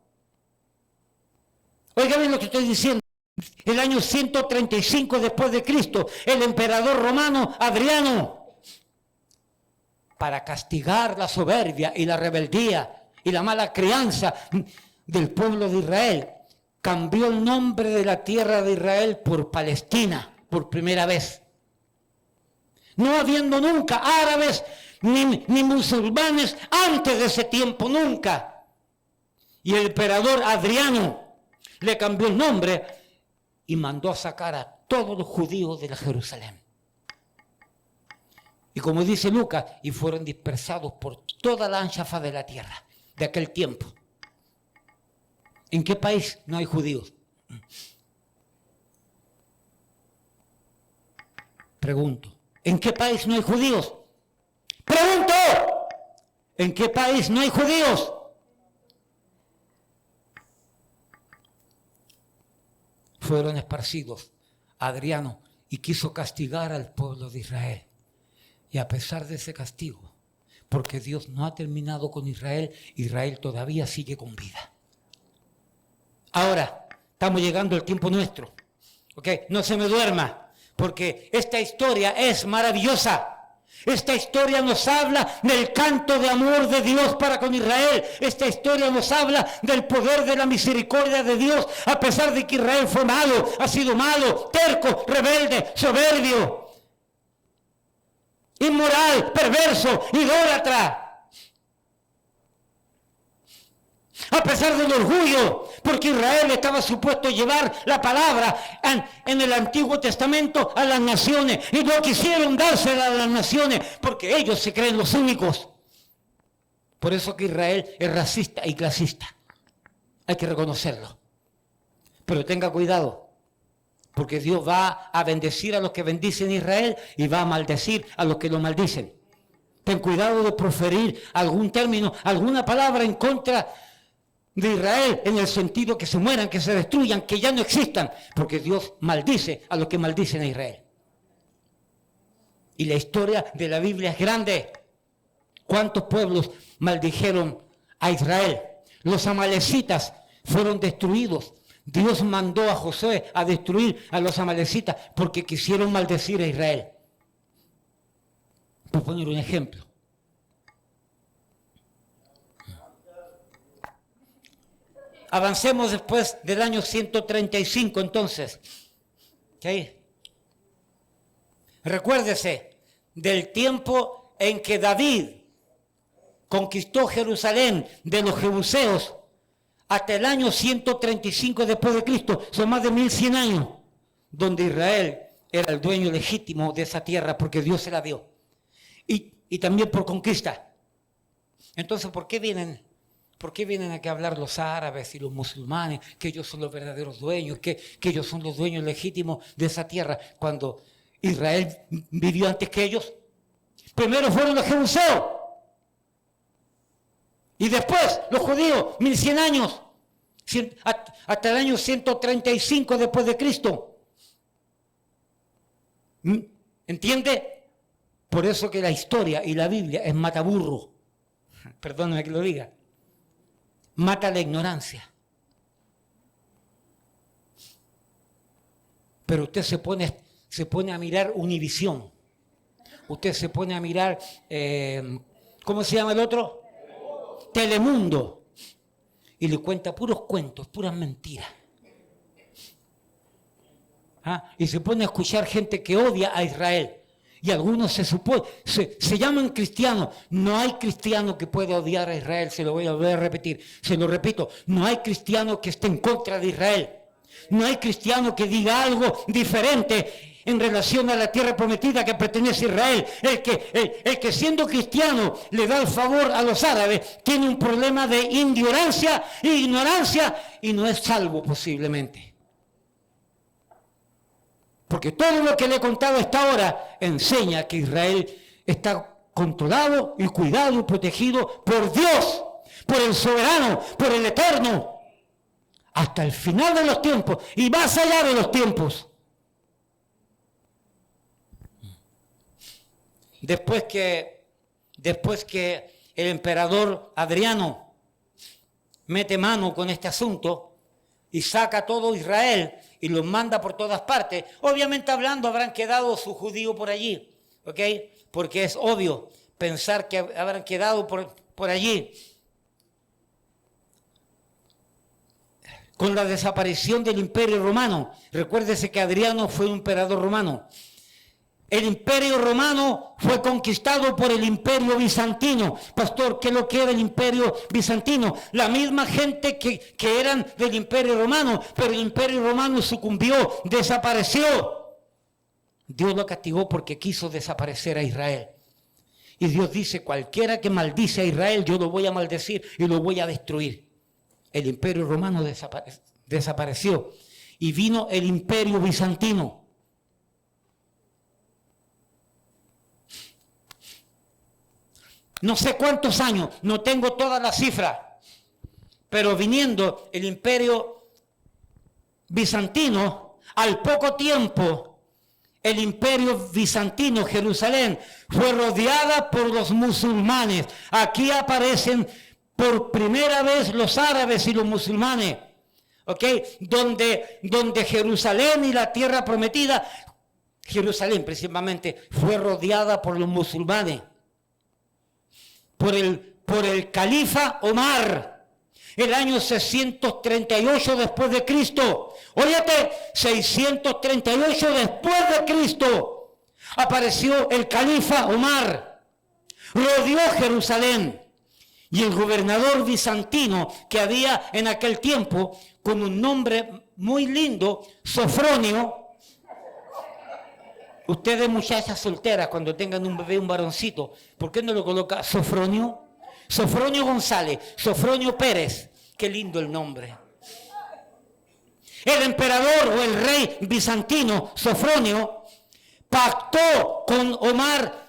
Oiga bien lo que estoy diciendo. El año 135 después de Cristo, el emperador romano Adriano, para castigar la soberbia y la rebeldía y la mala crianza del pueblo de Israel, cambió el nombre de la tierra de Israel por Palestina por primera vez. No habiendo nunca árabes ni musulmanes antes de ese tiempo, nunca. Y el emperador Adriano le cambió el nombre y mandó a sacar a todos los judíos de la Jerusalén. Y como dice Lucas, y fueron dispersados por toda la ancha faz de la tierra de aquel tiempo. ¿En qué país no hay judíos? Pregunto. ¿En qué país no hay judíos? Pregunto, ¿en qué país no hay judíos? Fueron esparcidos Adriano y quiso castigar al pueblo de Israel. Y a pesar de ese castigo, porque Dios no ha terminado con Israel, Israel todavía sigue con vida. Ahora, estamos llegando al tiempo nuestro. ¿Ok? No se me duerma, porque esta historia es maravillosa. Esta historia nos habla del canto de amor de Dios para con Israel. Esta historia nos habla del poder de la misericordia de Dios, a pesar de que Israel fue malo, ha sido malo, terco, rebelde, soberbio, inmoral, perverso, idólatra. A pesar del orgullo, porque Israel estaba supuesto a llevar la palabra en el Antiguo Testamento a las naciones, y no quisieron dársela a las naciones porque ellos se creen los únicos. Por eso que Israel es racista y clasista. Hay que reconocerlo. Pero tenga cuidado, porque Dios va a bendecir a los que bendicen a Israel y va a maldecir a los que lo maldicen. Ten cuidado de proferir algún término, alguna palabra en contra de Israel, en el sentido que se mueran, que se destruyan, que ya no existan, porque Dios maldice a los que maldicen a Israel. Y la historia de la Biblia es grande. ¿Cuántos pueblos maldijeron a Israel? Los amalecitas fueron destruidos. Dios mandó a Josué a destruir a los amalecitas porque quisieron maldecir a Israel. Por poner un ejemplo. Avancemos después del año 135 entonces. ¿Okay? Recuérdese del tiempo en que David conquistó Jerusalén de los jebuseos hasta el año 135 después de Cristo. Son más de 1100 años donde Israel era el dueño legítimo de esa tierra porque Dios se la dio. Y también por conquista. Entonces, ¿por qué vienen aquí a hablar los árabes y los musulmanes, que ellos son los verdaderos dueños, que ellos son los dueños legítimos de esa tierra, cuando Israel vivió antes que ellos? Primero fueron los jebuseos, y después los judíos, 1100 años, hasta el año 135 después de Cristo. ¿Entiende? Por eso que la historia y la Biblia es mataburro. Perdóneme que lo diga. Mata la ignorancia. Pero usted se pone a mirar Univisión. Usted se pone a mirar, ¿cómo se llama el otro? Telemundo. Y le cuenta puros cuentos, puras mentiras. Y se pone a escuchar gente que odia a Israel. Y algunos se llaman cristianos. No hay cristiano que pueda odiar a Israel, se lo voy a volver a repetir. Se lo repito, no hay cristiano que esté en contra de Israel. No hay cristiano que diga algo diferente en relación a la tierra prometida que pertenece a Israel. El que siendo cristiano le da el favor a los árabes, tiene un problema de ignorancia y no es salvo posiblemente. Porque todo lo que le he contado hasta ahora enseña que Israel está controlado y cuidado y protegido por Dios, por el soberano, por el eterno, hasta el final de los tiempos y más allá de los tiempos. Después que el emperador Adriano mete mano con este asunto y saca a todo Israel y los manda por todas partes, obviamente hablando habrán quedado sus judíos por allí, ¿ok? Porque es obvio pensar que habrán quedado por allí. Con la desaparición del Imperio Romano, recuérdese que Adriano fue un emperador romano. El Imperio Romano fue conquistado por el Imperio Bizantino. Pastor, ¿qué es lo que era el Imperio Bizantino? La misma gente que eran del Imperio Romano, pero el Imperio Romano sucumbió, desapareció. Dios lo castigó porque quiso desaparecer a Israel. Y Dios dice, cualquiera que maldice a Israel, yo lo voy a maldecir y lo voy a destruir. El Imperio Romano desapareció y vino el Imperio Bizantino. No sé cuántos años, no tengo toda la cifra, pero viniendo el Imperio Bizantino, al poco tiempo, el Imperio Bizantino, Jerusalén, fue rodeada por los musulmanes. Aquí aparecen por primera vez los árabes y los musulmanes. ¿ok? Donde Jerusalén y la tierra prometida, Jerusalén principalmente, fue rodeada por los musulmanes, por el califa Omar, el año 638 después de Cristo. Óyete, 638 después de Cristo apareció el califa Omar, rodeó Jerusalén. Y el gobernador bizantino que había en aquel tiempo, con un nombre muy lindo, Sofronio. Ustedes, muchachas solteras, cuando tengan un bebé, un varoncito, ¿por qué no lo coloca Sofronio? Sofronio González, Sofronio Pérez. Qué lindo el nombre. El emperador o el rey bizantino, Sofronio, pactó con Omar,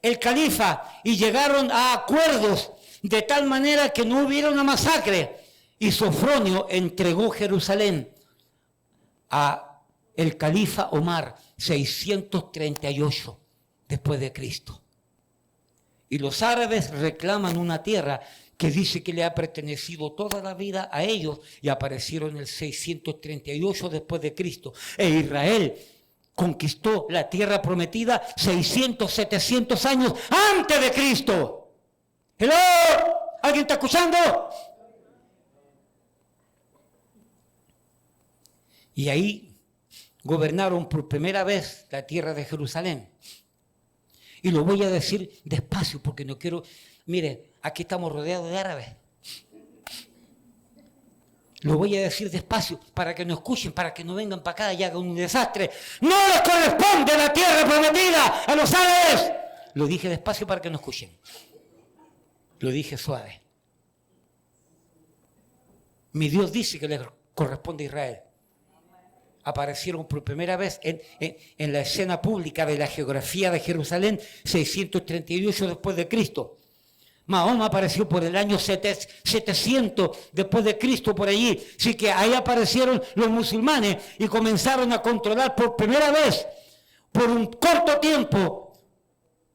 el califa, y llegaron a acuerdos de tal manera que no hubiera una masacre. Y Sofronio entregó Jerusalén a el califa Omar, 638 después de Cristo. Y los árabes reclaman una tierra que dice que le ha pertenecido toda la vida a ellos, y aparecieron en el 638 después de Cristo. E Israel conquistó la tierra prometida 600, 700 años antes de Cristo. ¡Hello! ¿Alguien está escuchando? Y ahí gobernaron por primera vez la tierra de Jerusalén. Y lo voy a decir despacio porque no quiero... Mire, aquí estamos rodeados de árabes. Lo voy a decir despacio para que no escuchen, para que no vengan para acá y hagan un desastre. ¡No les corresponde la tierra prometida a los árabes! Lo dije despacio para que no escuchen. Lo dije suave. Mi Dios dice que le corresponde a Israel. Aparecieron por primera vez en la escena pública de la geografía de Jerusalén 638 después de Cristo. Mahoma apareció por el año 700 después de Cristo, por allí. Así que ahí aparecieron los musulmanes y comenzaron a controlar por primera vez, por un corto tiempo,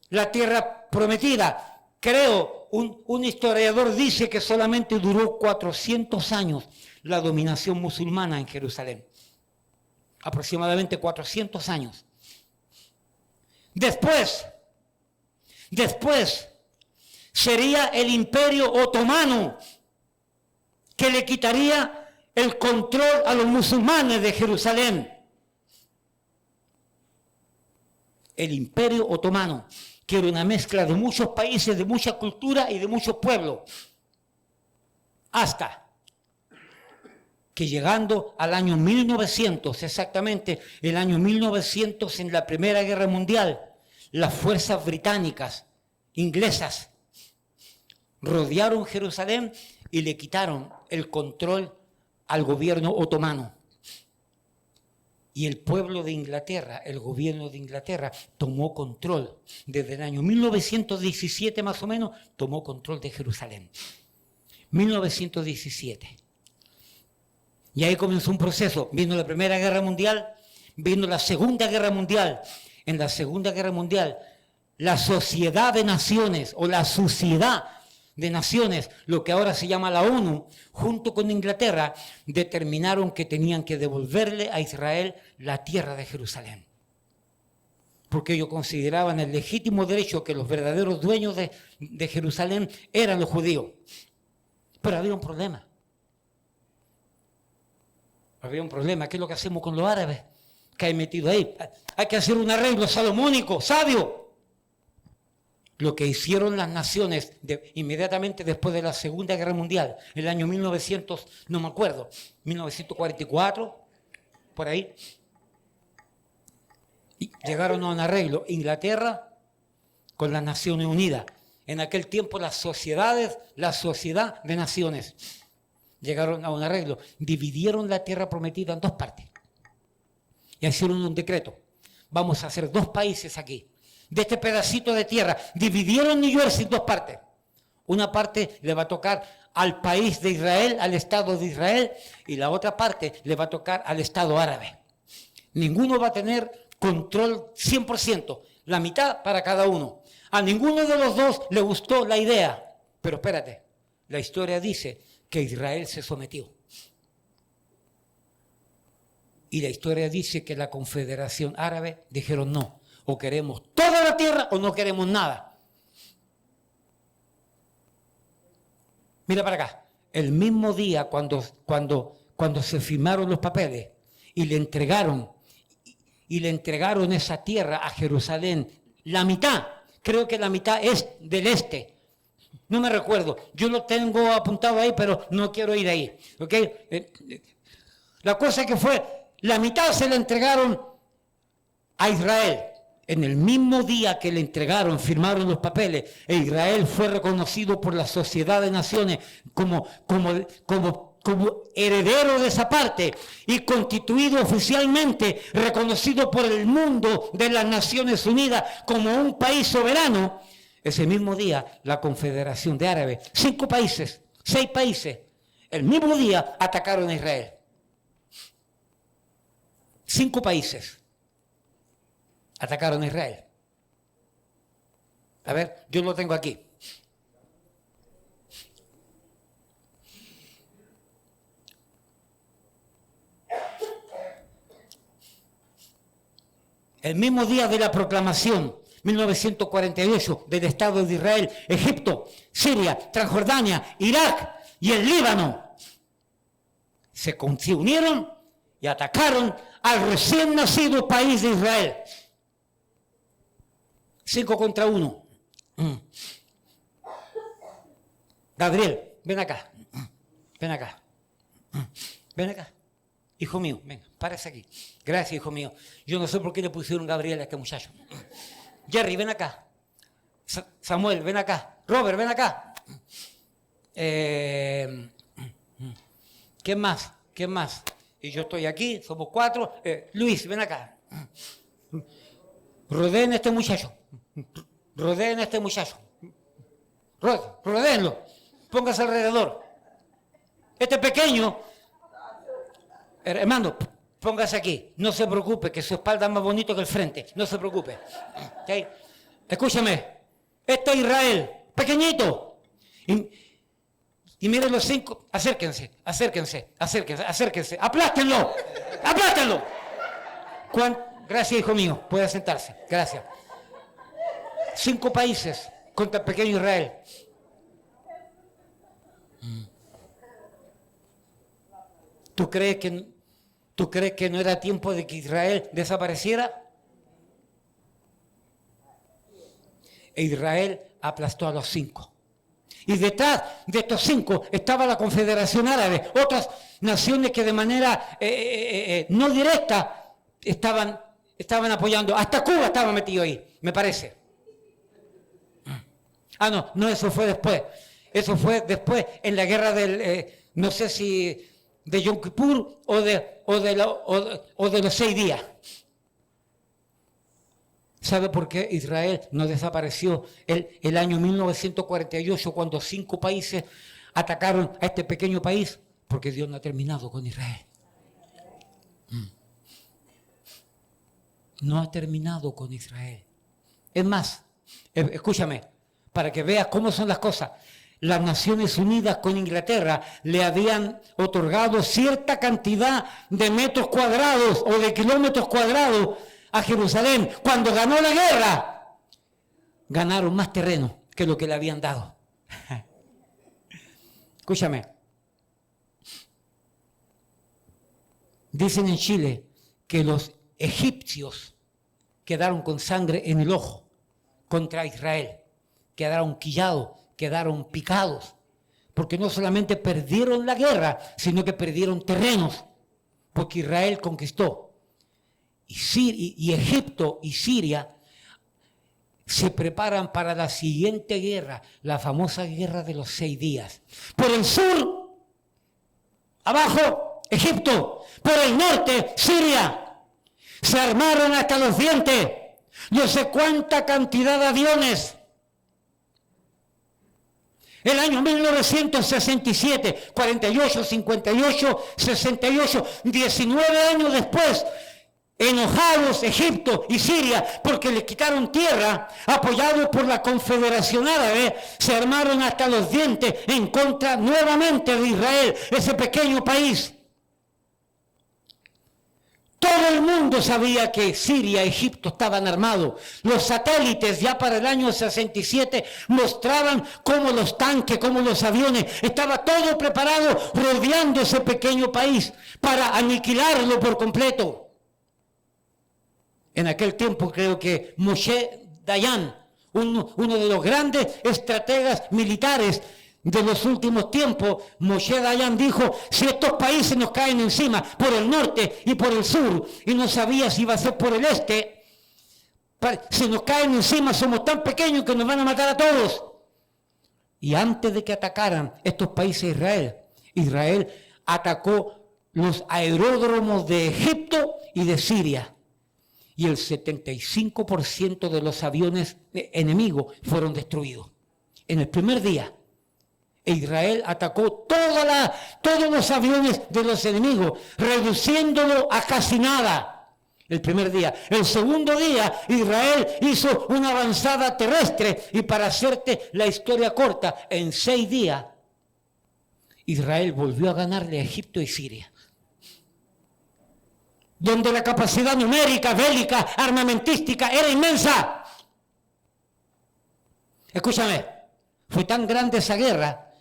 la tierra prometida. Creo, un historiador dice que solamente duró 400 años la dominación musulmana en Jerusalén. Aproximadamente 400 años. Después sería el Imperio Otomano que le quitaría el control a los musulmanes de Jerusalén. El Imperio Otomano, que era una mezcla de muchos países, de mucha cultura y de muchos pueblos. Hasta que llegando al año 1900, exactamente el año 1900, en la Primera Guerra Mundial, las fuerzas británicas, inglesas, rodearon Jerusalén y le quitaron el control al gobierno otomano. Y el pueblo de Inglaterra, el gobierno de Inglaterra, tomó control. Desde el año 1917 más o menos, tomó control de Jerusalén. 1917. Y ahí comenzó un proceso. Vino la Primera Guerra Mundial, vino la Segunda Guerra Mundial. En la Segunda Guerra Mundial, la Sociedad de Naciones, o la Sociedad de Naciones, lo que ahora se llama la ONU, junto con Inglaterra, determinaron que tenían que devolverle a Israel la tierra de Jerusalén. Porque ellos consideraban el legítimo derecho que los verdaderos dueños de Jerusalén eran los judíos. Pero había un problema. Había un problema. ¿Qué es lo que hacemos con los árabes que hay metido ahí? Hay que hacer un arreglo salomónico, sabio. Lo que hicieron las naciones inmediatamente después de la Segunda Guerra Mundial, el año 1900, no me acuerdo, 1944, por ahí, y llegaron a un arreglo. Inglaterra con las Naciones Unidas. En aquel tiempo la Sociedad de Naciones, llegaron a un arreglo. Dividieron la tierra prometida en dos partes. Y hicieron un decreto. Vamos a hacer dos países aquí. De este pedacito de tierra, dividieron New Jersey en dos partes. Una parte le va a tocar al país de Israel, al Estado de Israel, y la otra parte le va a tocar al Estado árabe. Ninguno va a tener control 100%, la mitad para cada uno. A ninguno de los dos le gustó la idea, pero espérate, la historia dice que Israel se sometió. Y la historia dice que la Confederación Árabe dijeron no, o queremos toda la tierra o no queremos nada. Mira para acá, el mismo día cuando se firmaron los papeles y le entregaron esa tierra a Jerusalén, la mitad, creo que la mitad es del este. No me recuerdo, yo lo tengo apuntado ahí, pero no quiero ir ahí. ¿Ok? La cosa que fue, la mitad se la entregaron a Israel. En el mismo día que le entregaron, firmaron los papeles, e Israel fue reconocido por la Sociedad de Naciones como heredero de esa parte y constituido oficialmente, reconocido por el mundo de las Naciones Unidas como un país soberano. Ese mismo día, la Confederación de Árabes, 5 países, 6 países, el mismo día atacaron a Israel. 5 países atacaron a Israel. A ver, yo lo tengo aquí. El mismo día de la proclamación, 1948, del Estado de Israel, Egipto, Siria, Transjordania, Irak y el Líbano se unieron y atacaron al recién nacido país de Israel. 5 contra 1. Gabriel, ven acá. Ven acá. Ven acá. Hijo mío, venga, párese aquí. Gracias, hijo mío. Yo no sé por qué le pusieron Gabriel a este muchacho. Jerry, ven acá. Samuel, ven acá. Robert, ven acá. ¿Qué más? ¿Qué más? Y yo estoy aquí, somos 4. Luis, ven acá. Rodeen a este muchacho. Rodeen a este muchacho. Rodeenlo. Póngase alrededor. Este pequeño, hermano, póngase aquí. No se preocupe, que su espalda es más bonito que el frente. No se preocupe. ¿Okay? Escúchame. Este es Israel, pequeñito. Y miren los 5. Acérquense. Aplástenlo. Aplástenlo. Gracias, hijo mío. Puede sentarse. Gracias. 5 países contra el pequeño Israel. ¿Tú crees que no era tiempo de que Israel desapareciera? E Israel aplastó a los 5. Y detrás de estos 5 estaba la Confederación Árabe, otras naciones que de manera no directa estaban apoyando. Hasta Cuba estaba metido ahí, me parece. No, eso fue después. Eso fue después en la guerra del, no sé si de Yom Kippur o de los 6 días. ¿Sabe por qué Israel no desapareció el año 1948 cuando 5 países atacaron a este pequeño país? Porque Dios no ha terminado con Israel. No ha terminado con Israel. Es más, escúchame, para que veas cómo son las cosas. Las Naciones Unidas con Inglaterra le habían otorgado cierta cantidad de metros cuadrados o de kilómetros cuadrados a Jerusalén. Cuando ganó la guerra, ganaron más terreno que lo que le habían dado. Escúchame. Dicen en Chile que los egipcios quedaron con sangre en el ojo contra Israel. Quedaron quillados, quedaron picados, porque no solamente perdieron la guerra, sino que perdieron terrenos, porque Israel conquistó. Y Egipto y Siria se preparan para la siguiente guerra, la famosa guerra de los 6 días. Por el sur, abajo, Egipto. Por el norte, Siria. Se armaron hasta los dientes. No sé cuánta cantidad de aviones. El año 1967, 48, 58, 68, 19 años después, enojados Egipto y Siria porque le quitaron tierra, apoyados por la Confederación Árabe, se armaron hasta los dientes en contra nuevamente de Israel, ese pequeño país. Todo el mundo sabía que Siria y Egipto estaban armados. Los satélites ya para el año 67 mostraban cómo los tanques, cómo los aviones, estaba todo preparado rodeando ese pequeño país para aniquilarlo por completo. En aquel tiempo creo que Moshe Dayan, uno de los grandes estrategas militares de los últimos tiempos, Moshe Dayan dijo, si estos países nos caen encima por el norte y por el sur, y no sabía si iba a ser por el este, si nos caen encima somos tan pequeños que nos van a matar a todos. Y antes de que atacaran estos países a Israel, Israel atacó los aeródromos de Egipto y de Siria. Y el 75% de los aviones enemigos fueron destruidos. En el primer día, Israel atacó todos los aviones de los enemigos, reduciéndolo a casi nada. El primer día. El segundo día, Israel hizo una avanzada terrestre. Y para hacerte la historia corta, en 6 días, Israel volvió a ganarle a Egipto y Siria. Donde la capacidad numérica, bélica, armamentística era inmensa. Escúchame, fue tan grande esa guerra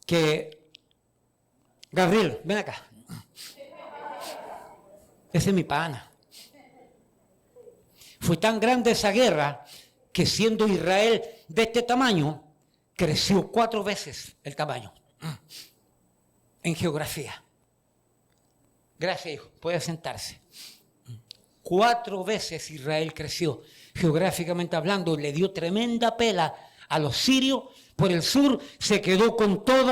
que... Gabriel, ven acá. Ese es mi pana. Fue tan grande esa guerra que siendo Israel de este tamaño, creció 4 veces el tamaño en geografía. Gracias, hijo. Puede sentarse. 4 veces Israel creció, geográficamente hablando, le dio tremenda pela a los sirios. Por el sur se quedó con todo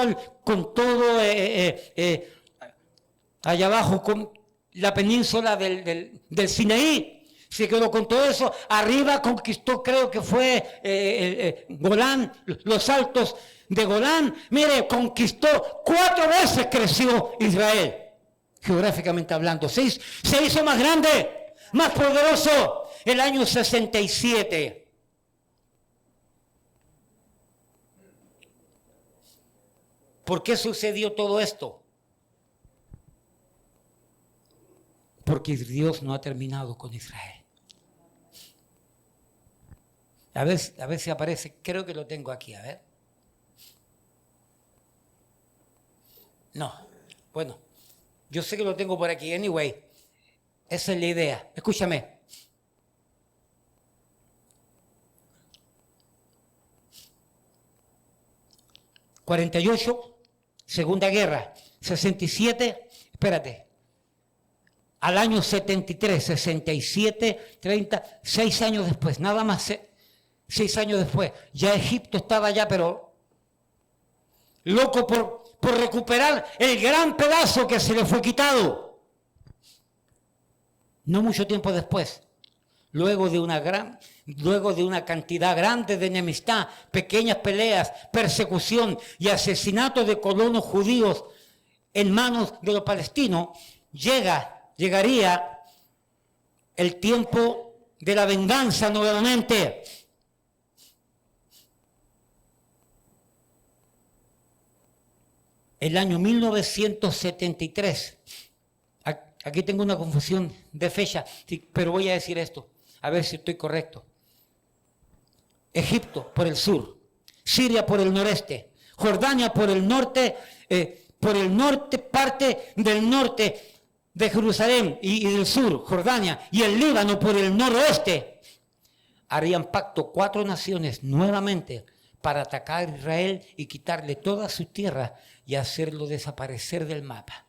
allá abajo, con la península del Sinaí, se quedó con todo eso. Arriba conquistó, creo que fue Golán, los altos de Golán. Mire, conquistó 4 veces creció Israel. Geográficamente hablando, se hizo más grande, más poderoso el año 67. ¿Por qué sucedió todo esto? Porque Dios no ha terminado con Israel. A ver si aparece, creo que lo tengo aquí, a ver. No, bueno. Yo sé que lo tengo por aquí. Anyway, esa es la idea. Escúchame. ...48... Segunda Guerra... ...67... Espérate... ...al año 73... ...67... ...30... ...6 años después... ...nada más... ...6 años después... ...ya Egipto estaba ya, pero... ...loco por recuperar el gran pedazo que se le fue quitado. No mucho tiempo después, luego de una cantidad grande de enemistad, pequeñas peleas, persecución y asesinato de colonos judíos en manos de los palestinos, llegaría el tiempo de la venganza nuevamente. El año 1973, aquí tengo una confusión de fecha, pero voy a decir esto, a ver si estoy correcto. Egipto por el sur, Siria por el noreste, Jordania por el norte, parte del norte de Jerusalén y del sur, Jordania, y el Líbano por el noroeste. Harían pacto 4 naciones nuevamente para atacar a Israel y quitarle todas sus tierras y hacerlo desaparecer del mapa.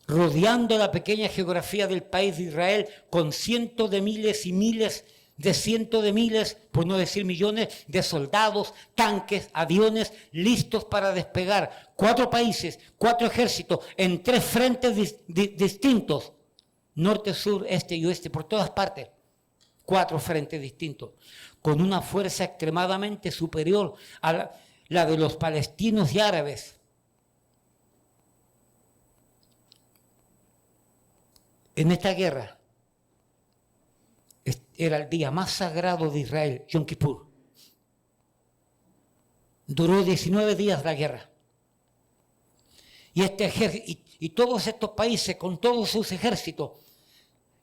Rodeando la pequeña geografía del país de Israel con cientos de miles y miles de cientos de miles, por no decir millones, de soldados, tanques, aviones listos para despegar. 4 países, 4 ejércitos en 3 frentes distintos. Norte, sur, este y oeste, por todas partes. 4 frentes distintos. Con una fuerza extremadamente superior a la de los palestinos y árabes. En esta guerra era el día más sagrado de Israel, Yom Kippur. Duró 19 días la guerra. Y este ejército, y todos estos países, con todos sus ejércitos,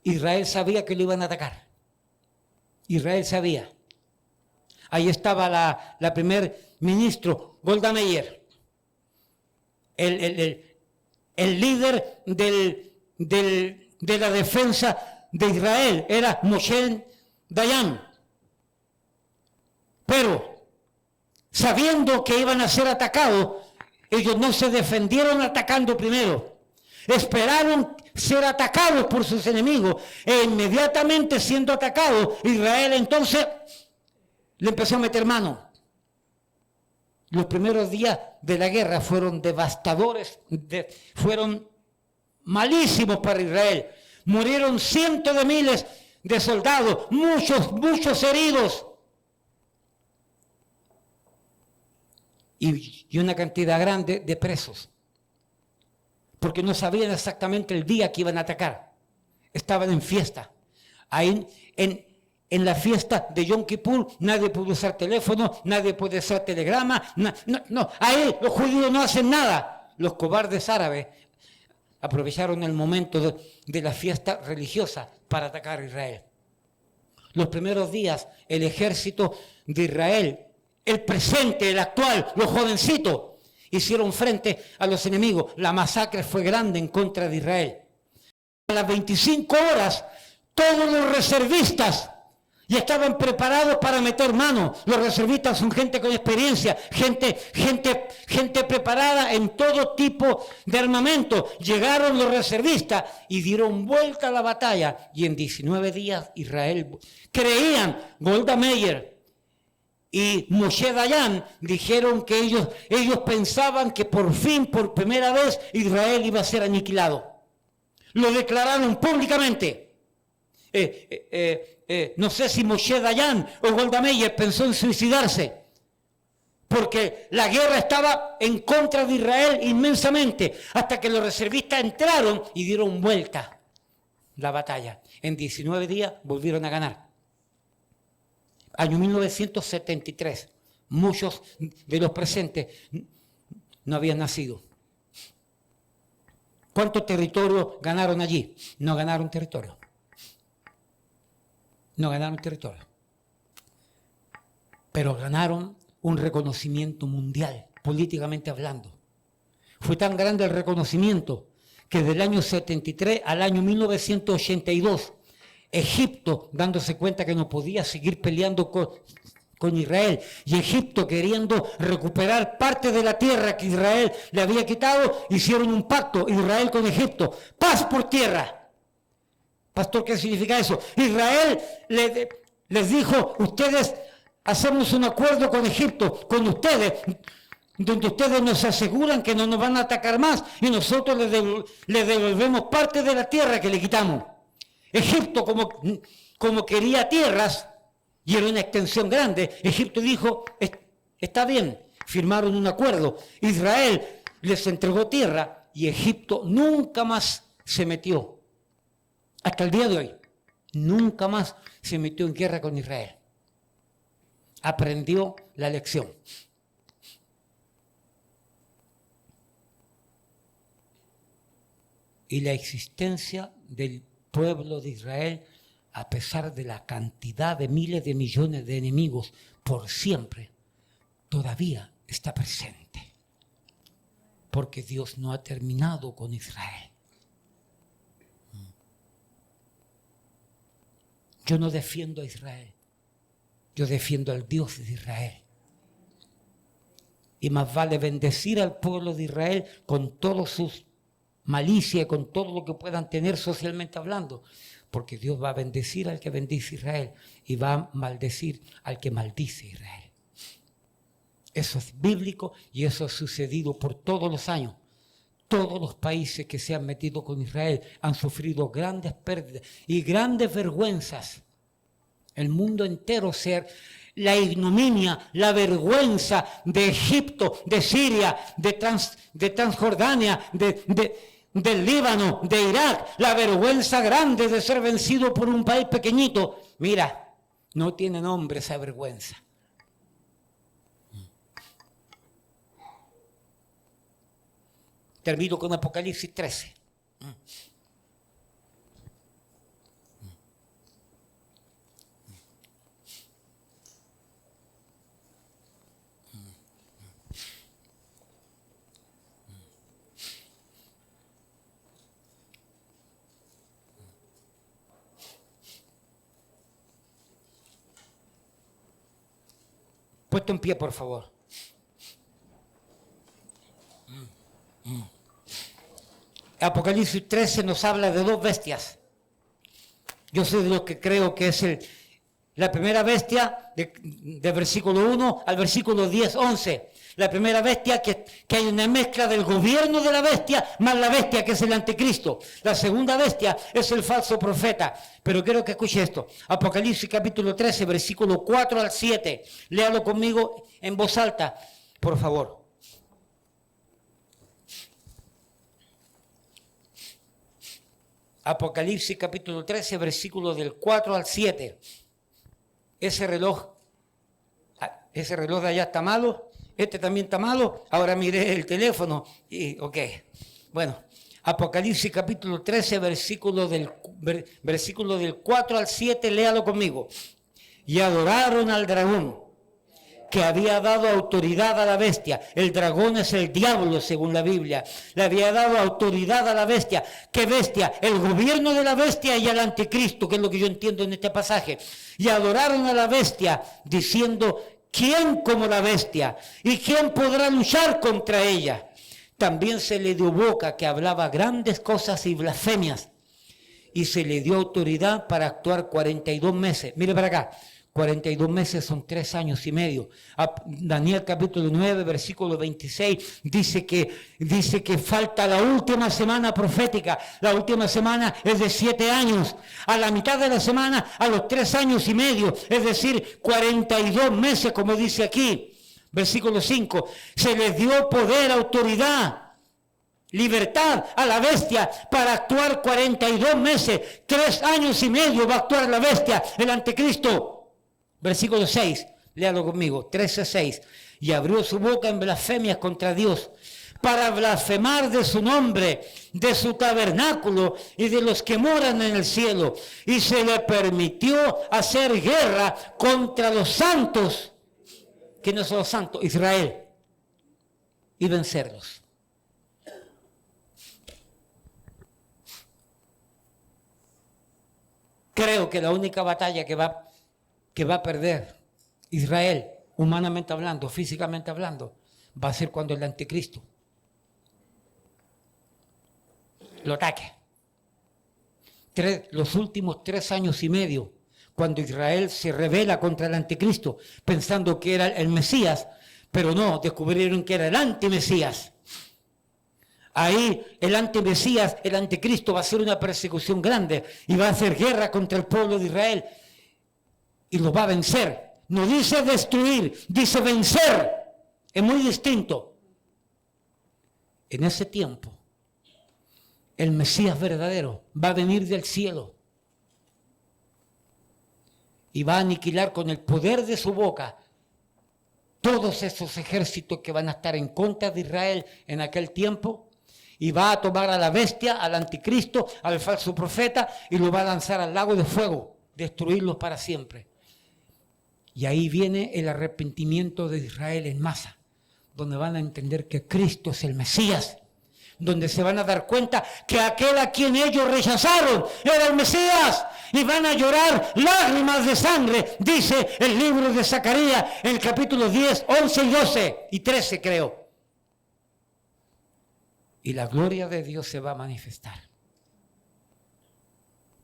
Israel sabía que lo iban a atacar. Israel sabía. Ahí estaba la primer ministro, Golda Meir, el líder de la defensa de Israel, era Moshe Dayan. Pero, sabiendo que iban a ser atacados, ellos no se defendieron atacando primero. Esperaron ser atacados por sus enemigos. E inmediatamente siendo atacados, Israel entonces le empezó a meter mano. Los primeros días de la guerra fueron devastadores, fueron malísimos para Israel. Murieron cientos de miles de soldados, muchos heridos. Y una cantidad grande de presos, porque no sabían exactamente el día que iban a atacar. Estaban en fiesta. Ahí en la fiesta de Yom Kippur nadie puede usar teléfono, nadie puede usar telegrama. No, ahí los judíos no hacen nada. Los cobardes árabes aprovecharon el momento de la fiesta religiosa para atacar a Israel. Los primeros días el ejército de Israel, el presente, el actual, los jovencitos, hicieron frente a los enemigos. La masacre fue grande en contra de Israel. A las 25 horas, todos los reservistas ya estaban preparados para meter mano. Los reservistas son gente con experiencia, gente preparada en todo tipo de armamento. Llegaron los reservistas y dieron vuelta a la batalla. Y en 19 días Israel, creían, Golda Meir y Moshe Dayan dijeron que ellos pensaban que por fin, por primera vez, Israel iba a ser aniquilado. Lo declararon públicamente. No sé si Moshe Dayan o Golda Meir pensó en suicidarse, porque la guerra estaba en contra de Israel inmensamente, hasta que los reservistas entraron y dieron vuelta la batalla. En 19 días volvieron a ganar. Año 1973, muchos de los presentes no habían nacido. ¿Cuánto territorio ganaron allí? No ganaron territorio. No ganaron territorio. Pero ganaron un reconocimiento mundial, políticamente hablando. Fue tan grande el reconocimiento que del año 73 al año 1982, Egipto, dándose cuenta que no podía seguir peleando con Israel, y Egipto queriendo recuperar parte de la tierra que Israel le había quitado, hicieron un pacto, Israel con Egipto, paz por tierra. Pastor, ¿qué significa eso? Israel les dijo, ustedes, hacemos un acuerdo con Egipto, con ustedes, donde ustedes nos aseguran que no nos van a atacar más, y nosotros les devolvemos parte de la tierra que le quitamos. Egipto, como quería tierras, y era una extensión grande, Egipto dijo, está bien, firmaron un acuerdo. Israel les entregó tierra y Egipto nunca más se metió. Hasta el día de hoy, nunca más se metió en guerra con Israel. Aprendió la lección. Y la existencia del pueblo de Israel, a pesar de la cantidad de miles de millones de enemigos, por siempre, todavía está presente. Porque Dios no ha terminado con Israel. Yo no defiendo a Israel, yo defiendo al Dios de Israel. Y más vale bendecir al pueblo de Israel con todos sus malicia, con todo lo que puedan tener socialmente hablando, porque Dios va a bendecir al que bendice Israel y va a maldecir al que maldice Israel. Eso es bíblico y eso ha sucedido por todos los años. Todos los países que se han metido con Israel han sufrido grandes pérdidas y grandes vergüenzas. El mundo entero, la ignominia, la vergüenza de Egipto, de Siria, de Transjordania, de del Líbano, de Irak, la vergüenza grande de ser vencido por un país pequeñito. Mira, no tiene nombre esa vergüenza. Termino con Apocalipsis 13. Puesto en pie, por favor. Apocalipsis 13 nos habla de dos bestias. Yo soy de los que creo que es la primera bestia, de versículo 1 al versículo 10, 11. La primera bestia, que hay una mezcla del gobierno de la bestia más la bestia que es el anticristo. La segunda bestia es el falso profeta. Pero quiero que escuche esto. Apocalipsis capítulo 13, versículo 4 al 7. Léalo conmigo en voz alta, por favor. Apocalipsis capítulo 13, versículo del 4 al 7. Ese reloj de allá está malo. Este también está malo. Ahora miré el teléfono y ok. Bueno, Apocalipsis capítulo 13, versículo del 4 al 7, léalo conmigo. Y adoraron al dragón, que había dado autoridad a la bestia. El dragón es el diablo, según la Biblia. Le había dado autoridad a la bestia. ¿Qué bestia? El gobierno de la bestia y al anticristo, que es lo que yo entiendo en este pasaje. Y adoraron a la bestia, diciendo: ¿quién como la bestia? ¿Y quién podrá luchar contra ella? También se le dio boca, que hablaba grandes cosas y blasfemias. Y se le dio autoridad para actuar 42 meses. Mire para acá. 42 meses son 3 años y medio. Daniel capítulo 9, versículo 26, dice que falta la última semana profética. La última semana es de 7 años. A la mitad de la semana, a los 3 años y medio, es decir, 42 meses, como dice aquí. Versículo 5, se les dio poder, autoridad, libertad a la bestia para actuar 42 meses. 3 años y medio va a actuar la bestia, el anticristo. Versículo 6, léalo conmigo, 13:6. Y abrió su boca en blasfemias contra Dios, para blasfemar de su nombre, de su tabernáculo y de los que moran en el cielo. Y se le permitió hacer guerra contra los santos. ¿Quiénes son los santos? Israel. Y vencerlos. Creo que la única batalla que va a perder Israel, humanamente hablando, físicamente hablando, va a ser cuando el anticristo lo ataque. Los últimos 3 años y medio, cuando Israel se rebela contra el anticristo, pensando que era el Mesías, pero no, descubrieron que era el antimesías. Ahí el antimesías, el anticristo, va a hacer una persecución grande y va a hacer guerra contra el pueblo de Israel. Y los va a vencer. No dice destruir, dice vencer. Es muy distinto. En ese tiempo, el Mesías verdadero va a venir del cielo y va a aniquilar con el poder de su boca todos esos ejércitos que van a estar en contra de Israel en aquel tiempo, y va a tomar a la bestia, al anticristo, al falso profeta, y lo va a lanzar al lago de fuego, destruirlos para siempre. Y ahí viene el arrepentimiento de Israel en masa, donde van a entender que Cristo es el Mesías, donde se van a dar cuenta que aquel a quien ellos rechazaron era el Mesías, y van a llorar lágrimas de sangre, dice el libro de Zacarías, en el capítulo 10, 11 y 12 y 13 creo. Y la gloria de Dios se va a manifestar.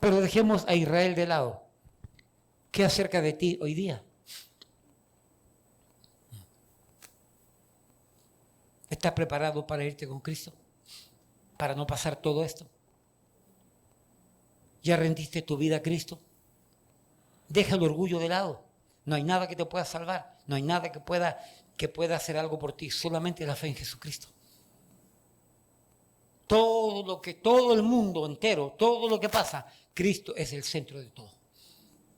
Pero dejemos a Israel de lado. ¿Qué acerca de ti hoy día? ¿Estás preparado para irte con Cristo? ¿Para no pasar todo esto? ¿Ya rendiste tu vida a Cristo? Deja el orgullo de lado. No hay nada que te pueda salvar. No hay nada que pueda hacer algo por ti. Solamente la fe en Jesucristo. todo el mundo entero, todo lo que pasa, Cristo es el centro de todo.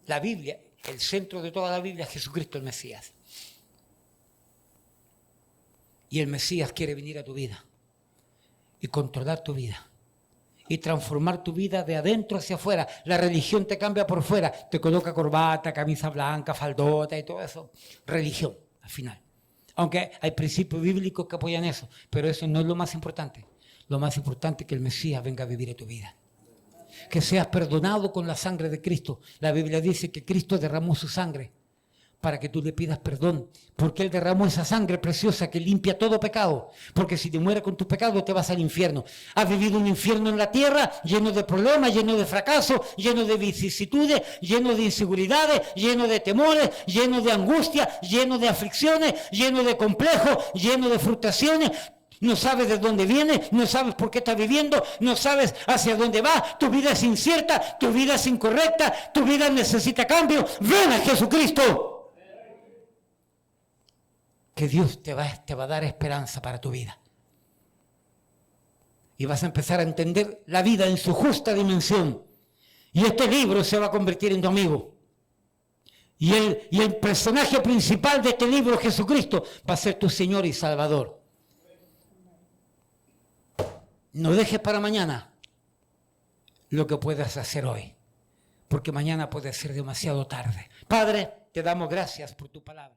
La Biblia, el centro de toda la Biblia es Jesucristo el Mesías. Y el Mesías quiere venir a tu vida y controlar tu vida y transformar tu vida de adentro hacia afuera. La religión te cambia por fuera, te coloca corbata, camisa blanca, faldota y todo eso. Religión, al final. Aunque hay principios bíblicos que apoyan eso, pero eso no es lo más importante. Lo más importante es que el Mesías venga a vivir en tu vida. Que seas perdonado con la sangre de Cristo. La Biblia dice que Cristo derramó su sangre para que tú le pidas perdón, porque Él derramó esa sangre preciosa que limpia todo pecado, porque si te mueres con tus pecados te vas al infierno. Has vivido un infierno en la tierra lleno de problemas, lleno de fracasos, lleno de vicisitudes, lleno de inseguridades, lleno de temores, lleno de angustia, lleno de aflicciones, lleno de complejos, lleno de frustraciones. No sabes de dónde vienes, no sabes por qué estás viviendo, no sabes hacia dónde vas, tu vida es incierta, tu vida es incorrecta, tu vida necesita cambio. Ven a Jesucristo. Que Dios te va a dar esperanza para tu vida. Y vas a empezar a entender la vida en su justa dimensión. Y este libro se va a convertir en tu amigo. Y el personaje principal de este libro, Jesucristo, va a ser tu Señor y Salvador. No dejes para mañana lo que puedas hacer hoy, porque mañana puede ser demasiado tarde. Padre, te damos gracias por tu palabra.